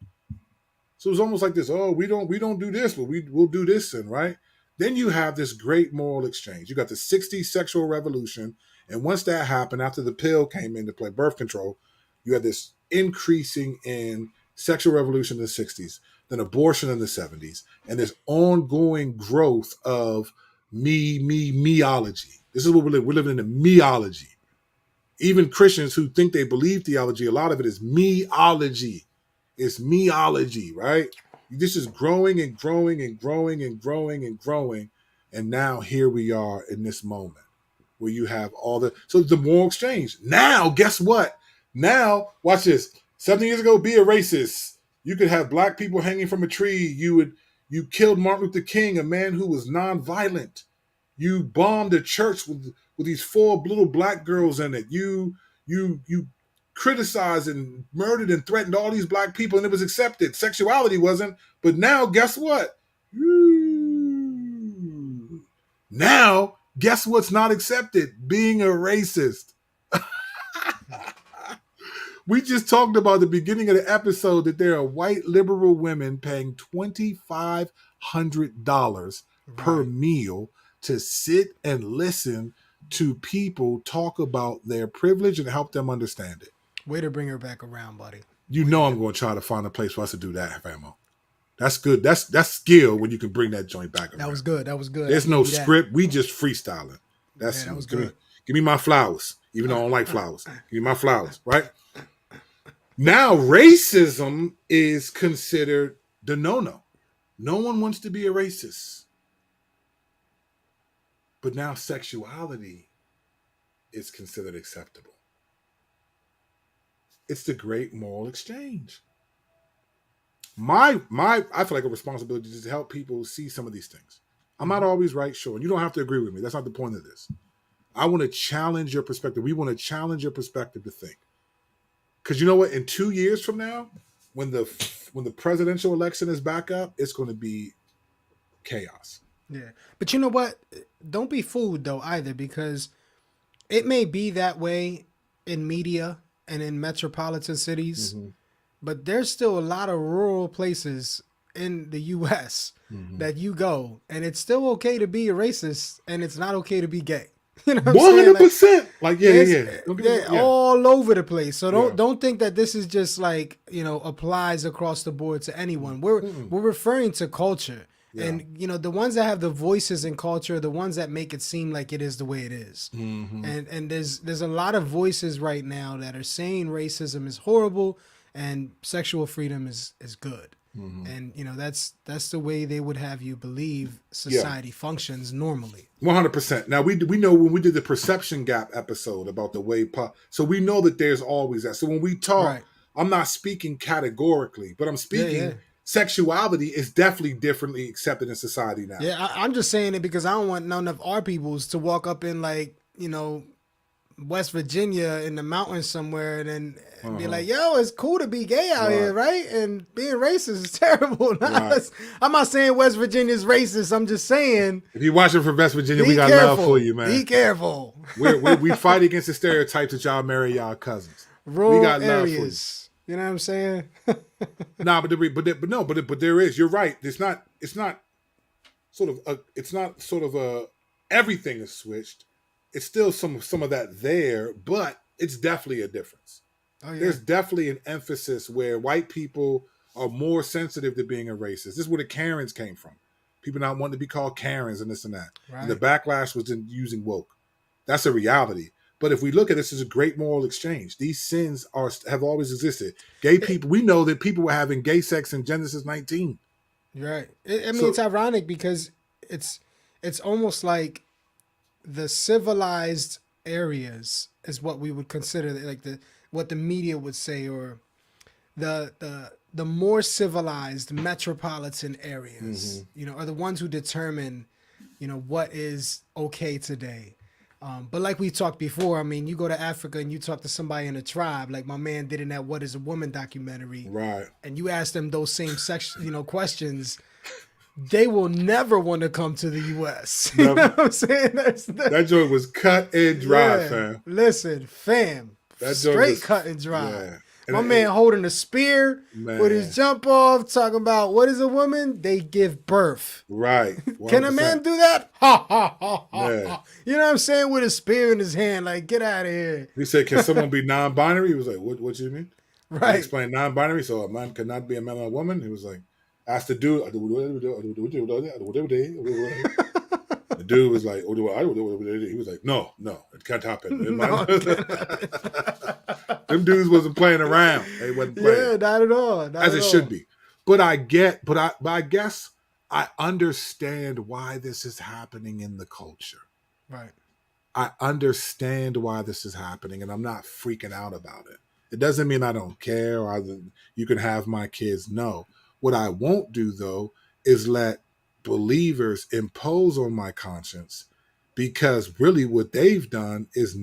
So it's almost like this. Oh, we don't do this, but we'll do this, and right. Then you have this great moral exchange. You got the '60s sexual revolution, and once that happened, after the pill came into play, birth control, you had this increasing in sexual revolution in the '60s, then abortion in the '70s, and this ongoing growth of meology. This is what we're living in the meology. Even Christians who think they believe theology, a lot of it is meology. It's meology, right? This is growing and growing and growing and growing and growing. And now here we are in this moment where you have so the moral exchange. Now, guess what? Now, watch this. 70 years ago, be a racist. You could have black people hanging from a tree. You killed Martin Luther King, a man who was nonviolent. You bombed a church with these four little black girls in it. You criticized and murdered and threatened all these black people, and it was accepted. Sexuality wasn't. But now, guess what? Now, guess what's not accepted? Being a racist. We just talked about the beginning of the episode that there are white liberal women paying $2,500 per Right. meal to sit and listen to people talk about their privilege and help them understand it. Way to bring her back around, buddy. You Way know to I'm do going to try to find a place for us to do that, famo. That's good. That's skill when you can bring that joint back around. That was good. That was good. There's no script. We just freestyling. That's Yeah, that was give good. me my flowers, even though I don't like flowers. Give me my flowers, right? Now, racism is considered the no-no. No one wants to be a racist. But now sexuality is considered acceptable. It's the great moral exchange. I feel like a responsibility is to help people see some of these things. I'm not always right, sure. And you don't have to agree with me. That's not the point of this. I want to challenge your perspective. We want to challenge your perspective to think. Because you know what? In 2 years from now, when the presidential election is back up, it's going to be chaos. Yeah. But you know what? Don't be fooled though either, because it may be that way in media and in metropolitan cities, but there's still a lot of rural places in the US that you go and it's still okay to be a racist and it's not okay to be gay. You know what I'm saying? 100%. Like, yeah. All over the place. So don't think that this is just like, applies across the board to anyone. We're referring to culture. Yeah. And the ones that have the voices in culture, the ones that make it seem like it is the way it is. And there's a lot of voices right now that are saying racism is horrible and sexual freedom is good. And that's the way they would have you believe society functions normally. 100%. Now we know when we did the perception gap episode about the way so we know that there's always that. So when we talk, I'm not speaking categorically, but I'm speaking sexuality is definitely differently accepted in society now. Yeah, I'm just saying it because I don't want none of our peoples to walk up in West Virginia in the mountains somewhere and then be like, yo, it's cool to be gay out here, right? And being racist is terrible. I'm not saying West Virginia's racist. I'm just saying. If you're watching from West Virginia, we got love for you, man. Be careful. We fight against the stereotypes that y'all marry y'all cousins. Rural we got love areas. for you. You know what I'm saying? but there is. You're right. It's not sort of a everything is switched. It's still some of that there, but it's definitely a difference. Oh, yeah. There's definitely an emphasis where white people are more sensitive to being a racist. This is where the Karens came from. People not wanting to be called Karens and this and that. Right. And the backlash was in using woke. That's a reality. But if we look at this as a great moral exchange, these sins have always existed. Gay people, we know that people were having gay sex in Genesis 19. Right. It's ironic because it's almost like the civilized areas is what we would consider like what the media would say, or the more civilized metropolitan areas, are the ones who determine, what is okay today. But like we talked before, I mean, you go to Africa and you talk to somebody in a tribe, like my man did in that "What Is a Woman" documentary, right? And you ask them those same questions, they will never want to come to the U.S. You know what I'm saying? That joint was cut and dry, fam. Listen, fam, that straight cut and dry. Yeah. My man holding a spear with his jump off, talking about what is a woman? They give birth. Right. 100%. Can a man do that? Ha, ha, ha, ha. You know what I'm saying? With a spear in his hand, like, get out of here. He said, can someone be non-binary? He was like, what you mean? Right. He explained non-binary, so a man cannot be a man or a woman. He was like, asked the dude, the dude was like, he was like, no, it can't happen. Them dudes wasn't playing around. They wasn't playing. Yeah, not at all. As it should be. But I guess I understand why this is happening in the culture. Right. I understand why this is happening, and I'm not freaking out about it. It doesn't mean I don't care or you can have my kids. No. What I won't do, though, is let believers impose on my conscience, because really what they've done is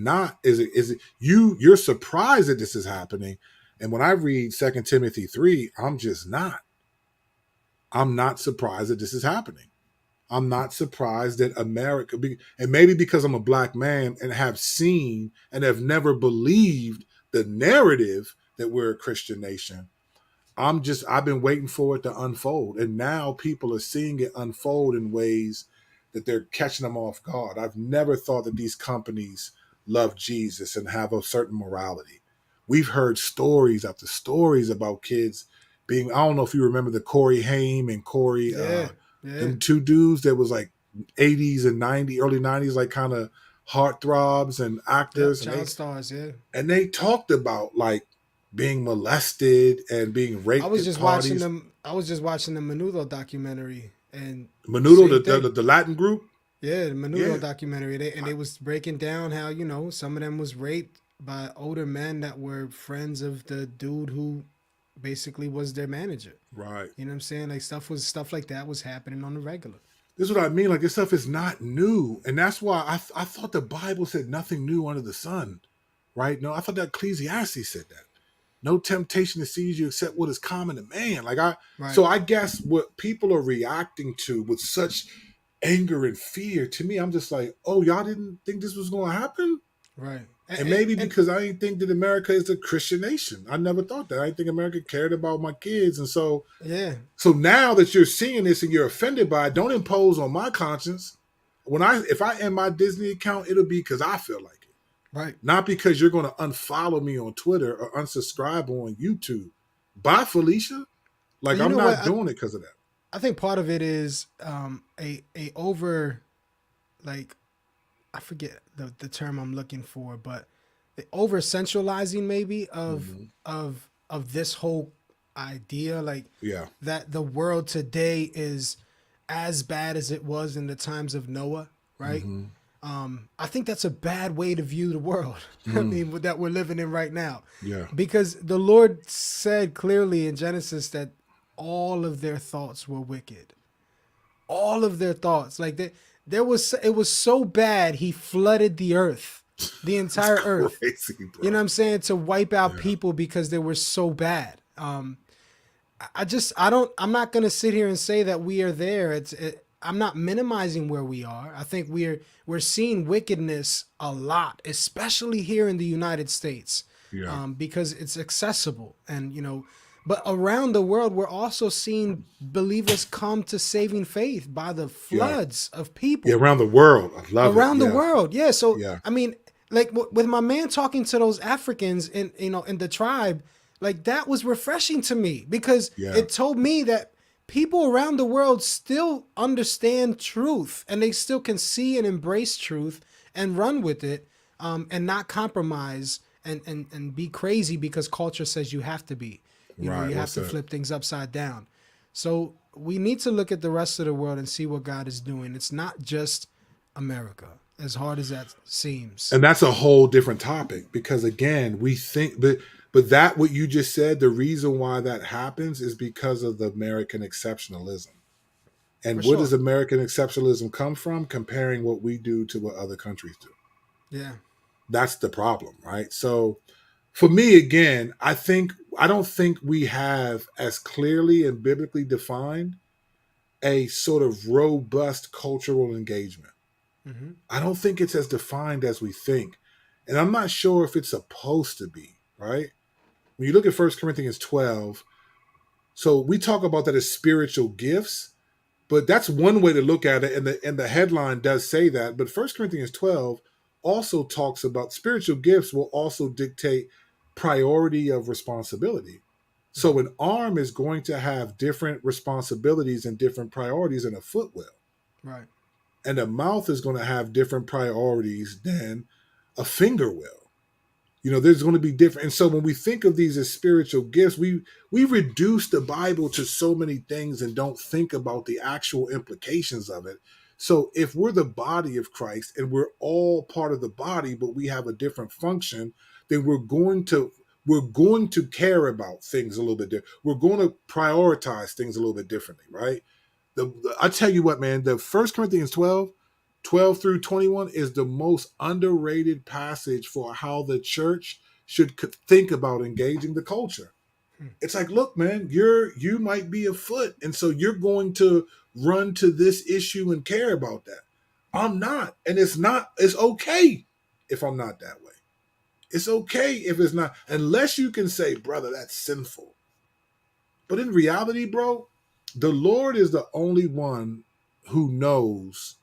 you're surprised that this is happening. And when I read 2 Timothy 3, I'm not surprised that this is happening. I'm not surprised that America, and maybe because I'm a black man and have seen and have never believed the narrative that we're a Christian nation. I've been waiting for it to unfold. And now people are seeing it unfold in ways that they're catching them off guard. I've never thought that these companies love Jesus and have a certain morality. We've heard stories after stories about kids being, I don't know if you remember the Corey Haim and Corey, Yeah, yeah. them two dudes that was like 80s and 90s, early 90s, like kind of heartthrobs and Yep, actors. child stars, yeah. And they talked about like being molested and being I raped was at just watching parties. them. I was just watching the Menudo documentary, and Menudo, same thing. the Latin group. Yeah, the Menudo Yeah. documentary. They was breaking down how some of them was raped by older men that were friends of the dude who basically was their manager. Right. You know what I'm saying? Like stuff like that was happening on the regular. This is what I mean. Like this stuff is not new. And that's why I thought the Bible said nothing new under the sun. Right? No, I thought that Ecclesiastes said that. No temptation to seize you except what is common to man. Right. So I guess what people are reacting to with such anger and fear, to me, I'm just like, oh, y'all didn't think this was going to happen? Right. And maybe because I didn't think that America is a Christian nation. I never thought that. I didn't think America cared about my kids. And so yeah. now that you're seeing this and you're offended by it, don't impose on my conscience. If I end my Disney account, it'll be because I feel like it. Right. Not because you're going to unfollow me on Twitter or unsubscribe on YouTube. Bye, Felicia. Like, I'm not doing it because of that. I think part of it is a over, like, I forget the term I'm looking for, but the over centralizing maybe of this whole idea, like that the world today is as bad as it was in the times of Noah, right? I think that's a bad way to view the world. I mean, that we're living in right now. Yeah. Because the Lord said clearly in Genesis that all of their thoughts were wicked. All of their thoughts. Like it was so bad he flooded the earth. The entire earth. Crazy, bro. You know what I'm saying? To wipe out people because they were so bad. I'm not gonna sit here and say that we are there. I'm not minimizing where we are. I think we're seeing wickedness a lot, especially here in the United States, because it's accessible, and but around the world we're also seeing believers come to saving faith by the floods of people. Yeah, around the world. I love it. Around the world, yeah. So Yeah. I mean, like with my man talking to those Africans in the tribe, like that was refreshing to me because it told me that people around the world still understand truth and they still can see and embrace truth and run with it, and not compromise and be crazy because culture says you have to be. You have to flip things upside down. So we need to look at the rest of the world and see what God is doing. It's not just America, as hard as that seems. And that's a whole different topic because again, we think but that what you just said, the reason why that happens is because of the American exceptionalism. And where does American exceptionalism come from? Comparing what we do to what other countries do. Yeah. That's the problem, right? So for me, again, I don't think we have as clearly and biblically defined a sort of robust cultural engagement. Mm-hmm. I don't think it's as defined as we think. And I'm not sure if it's supposed to be, right? When you look at 1 Corinthians 12, so we talk about that as spiritual gifts, but that's one way to look at it. And the headline does say that. But 1 Corinthians 12 also talks about spiritual gifts will also dictate priority of responsibility. So an arm is going to have different responsibilities and different priorities than a foot will. Right. And a mouth is going to have different priorities than a finger will. There's going to be different. And so when we think of these as spiritual gifts, we reduce the Bible to so many things and don't think about the actual implications of it. So if we're the body of Christ and we're all part of the body, but we have a different function, then we're going to care about things a little bit different. We're going to prioritize things a little bit differently, right? I tell you what, man, the 1 Corinthians 12 through 21 is the most underrated passage for how the church should think about engaging the culture. It's like, look, man, you might be a foot, and so you're going to run to this issue and care about that. I'm not, and it's okay if I'm not that way. It's okay if it's not, unless you can say, brother, that's sinful. But in reality, bro, the Lord is the only one who knows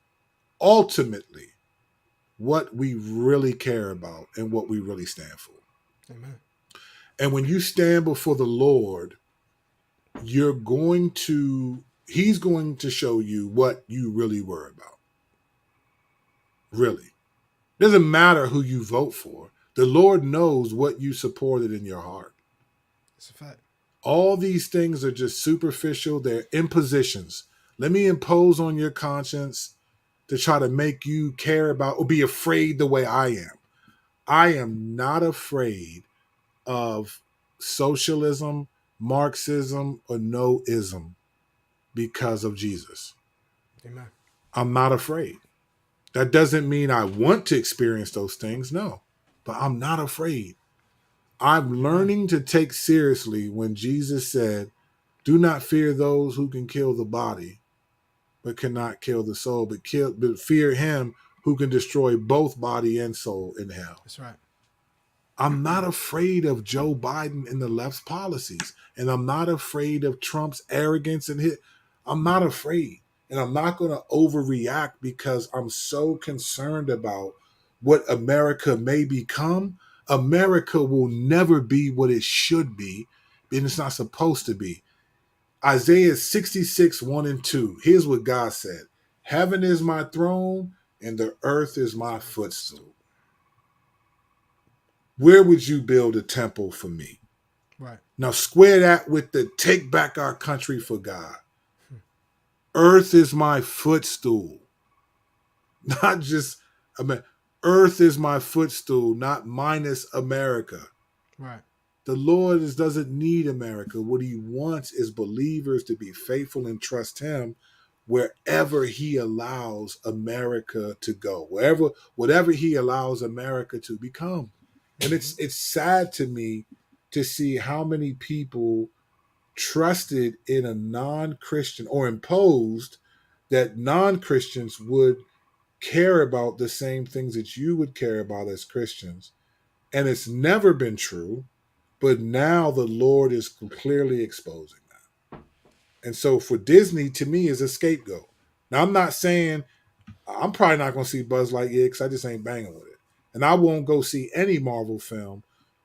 ultimately what we really care about and what we really stand for. Amen. And when you stand before the Lord, he's going to show you what you really were about. Really. Doesn't matter who you vote for. The Lord knows what you supported in your heart. It's a fact. All these things are just superficial. They're impositions. Let me impose on your conscience to try to make you care about or be afraid the way I am. I am not afraid of socialism, Marxism, or no ism because of Jesus. Amen. I'm not afraid. That doesn't mean I want to experience those things, no, but I'm not afraid. I'm Amen. learning to take seriously when Jesus said, "Do not fear those who can kill the body, but cannot kill the soul, but fear him who can destroy both body and soul in hell." That's right. I'm not afraid of Joe Biden and the left's policies, and I'm not afraid of Trump's arrogance and his. I'm not afraid, and I'm not going to overreact because I'm so concerned about what America may become. America will never be what it should be, and it's not supposed to be. Isaiah 66, 1 and 2. Here's what God said: Heaven is my throne, and the earth is It's my my footstool. footstool. Where would you build a temple for me? Right. Now square that with the take back our country for God. Earth is my footstool. Not just, I mean, earth is my footstool, not minus America. Right. The Lord doesn't need America. What he wants is believers to be faithful and trust him wherever he allows America to go, whatever he allows America to become. And Mm-hmm. it's sad to me to see how many people trusted in a non-Christian or imposed that non-Christians would care about the same things that you would care about as Christians. And it's never been true, but now the Lord is clearly exposing that. And so for Disney, to me, is a scapegoat. Now, I'm not saying I'm probably not going to see Buzz Lightyear because I just ain't banging with it. And I won't go see any Marvel film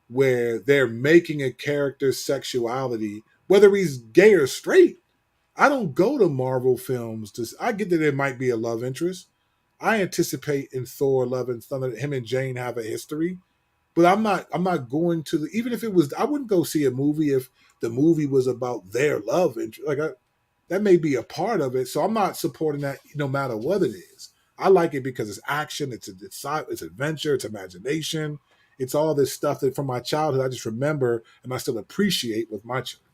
where they're making a character's sexuality, whether he's gay or straight. I don't go to Marvel films to. I get that it might be a love interest. I anticipate in Thor: Love and Thunder that him and Jane have a history, but I'm not. I'm not going to the. Even if it was, I wouldn't go see a movie if the movie was about their love interest. That may be a part of it. So I'm not supporting that no matter what it is. I like it because it's action, it's adventure, it's imagination, it's all this stuff that from my childhood I just remember and I still appreciate with my children.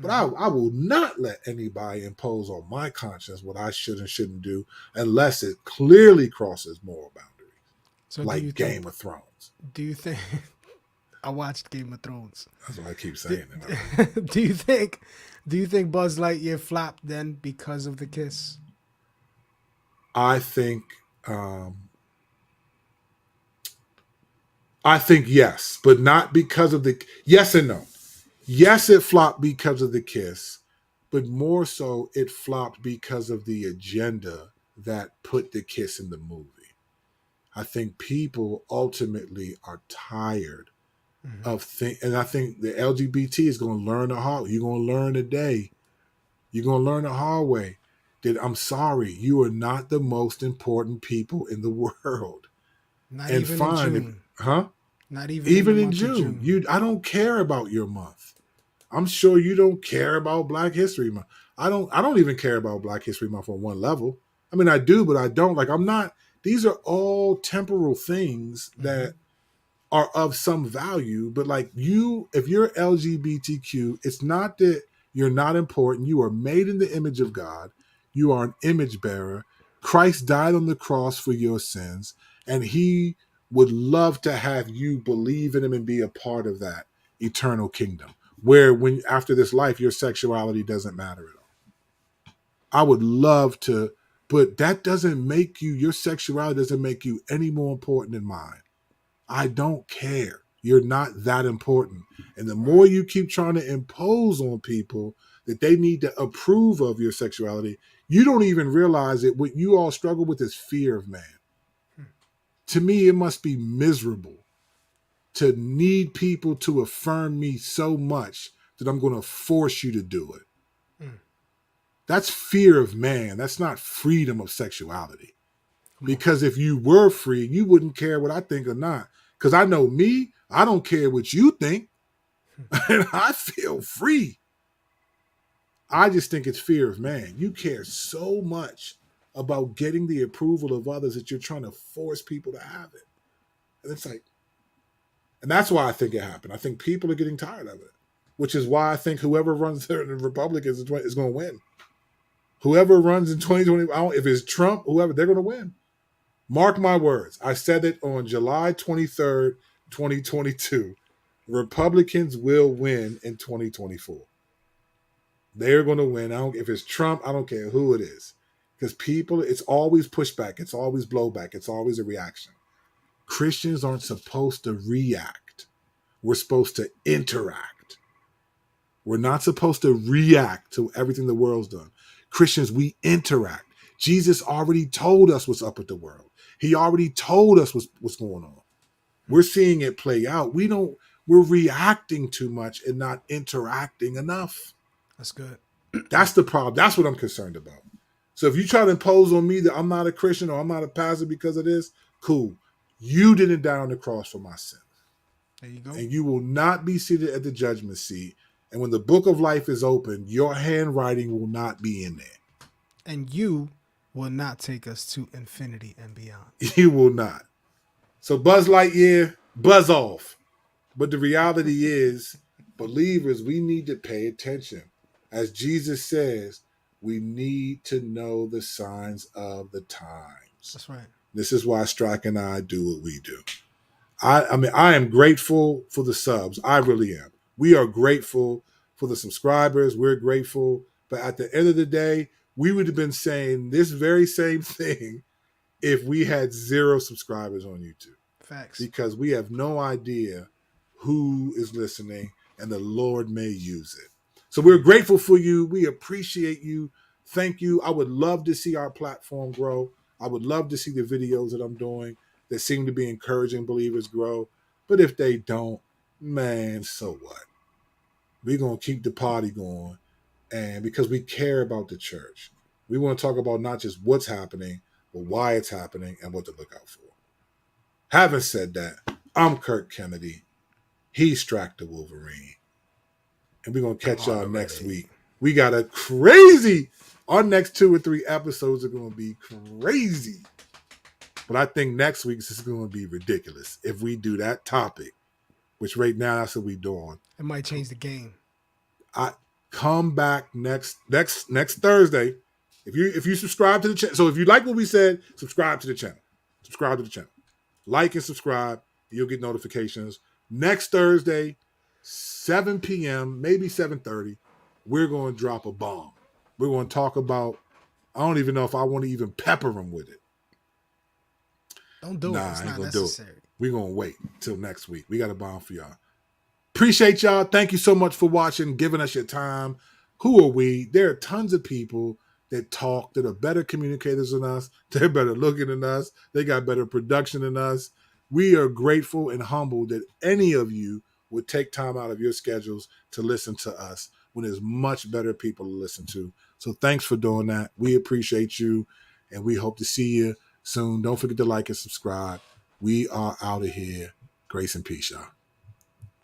But Mm-hmm. I will not let anybody impose on my conscience what I should and shouldn't do unless it clearly crosses moral boundaries, So do you like think? Game of Thrones. Do you think? I watched Game of Thrones. That's what I keep Do, saying. In my room. do you think? Do you think Buzz Lightyear flopped then because of the kiss? I think um, I think yes, but not because of the yes and no. Yes, it flopped because of the kiss, but more so it flopped because of the agenda that put the kiss in the movie. I think people ultimately are tired Mm-hmm. of and I think the LGBT is going to learn the hard. You're going to learn today. You're going to learn the hard way that I'm sorry, you are not the most important people in the world. Not And even in fine, if, June. huh? Not even in the Even in month of June, June. I don't care about your month. I'm sure you don't care about Black History Month. I don't even care about Black History Month on one level. I mean I do, but I don't. Like I'm not these are all temporal things Mm-hmm. that are of some value, but like if you're LGBTQ, it's not that you're not important. You are made in the image of God. You are an image bearer. Christ died on the cross for your sins, and he would love to have you believe in him and be a part of that eternal kingdom where when after this life your sexuality doesn't matter at all. I would love to, but that doesn't make you your sexuality doesn't make you any more important than mine. I don't care. You're not that important. And the more you keep trying to impose on people that they need to approve of your sexuality, you don't even realize that what you all struggle with is fear of man. To me, it must be miserable to need people to affirm me so much that I'm going to force you to do it. Mm. That's fear of man. That's not freedom of sexuality. Because if you were free, you wouldn't care what I think or not. Because I know me, I don't care what you think. And I feel free. I just think it's fear of man. You care so much about getting the approval of others that you're trying to force people to have it. And it's like, and that's why I think it happened. I think people are getting tired of it, which is why I think whoever runs the Republicans is going to win. Whoever runs in 2020, if it's Trump, whoever, they're going to win. Mark my words. I said it on July 23rd, 2022. Republicans will win in 2024. They're going to win. If it's Trump, I don't care who it is. Because people, it's always pushback. It's always blowback. It's always a reaction. Christians aren't supposed to react. We're supposed to interact. We're not supposed to react to everything the world's done. Christians, we interact. Jesus already told us what's up with the world. He already told us what's going on. We're seeing it play out. We're reacting too much and not interacting enough. That's good. That's the problem. That's what I'm concerned about. So if you try to impose on me that I'm not a Christian or I'm not a pastor because of this, cool. You didn't die on the cross for my sin. There you go. And you will not be seated at the judgment seat. And when the book of life is open, your handwriting will not be in there. And you will not take us to infinity and beyond. You will not. So Buzz Lightyear, buzz off. But the reality is, believers, we need to pay attention. As Jesus says, we need to know the signs of the times. That's right. This is why Strike and I do what we do. I mean, I am grateful for the subs. I really am. We are grateful for the subscribers. We're grateful. But at the end of the day, we would have been saying this very same thing if we had 0 subscribers on YouTube. Facts. Because we have no idea who is listening, and the Lord may use it. So we're grateful for you. We appreciate you. Thank you. I would love to see our platform grow. I would love to see the videos that I'm doing that seem to be encouraging believers grow. But if they don't, man, so what? We're going to keep the party going. And because we care about the church, we want to talk about not just what's happening, but why it's happening and what to look out for. Having said that, I'm Kirk Kennedy. He's Strack the Wolverine. And we're going to catch y'all next week. We got a crazy, our next 2 or 3 episodes are going to be crazy. But I think next week's is going to be ridiculous if we do that topic, which right now that's what we're doing. It might change the game. I come back next Thursday. If you subscribe to the channel, so if you like what we said, subscribe to the channel. Subscribe to the channel. Like and subscribe. You'll get notifications. Next Thursday, 7 p.m., maybe 7:30, we're going to drop a bomb. We're going to talk about, I don't even know if I want to even pepper them with it. Don't do it. It's not necessary. We're going to wait till next week. We got a bomb for y'all. Appreciate y'all. Thank you so much for watching, giving us your time. Who are we? There are tons of people that talk, that are better communicators than us. They're better looking than us. They got better production than us. We are grateful and humbled that any of you would take time out of your schedules to listen to us when there's much better people to listen to. So thanks for doing that. We appreciate you, and we hope to see you soon. Don't forget to like and subscribe. We are out of here. Grace and peace, y'all.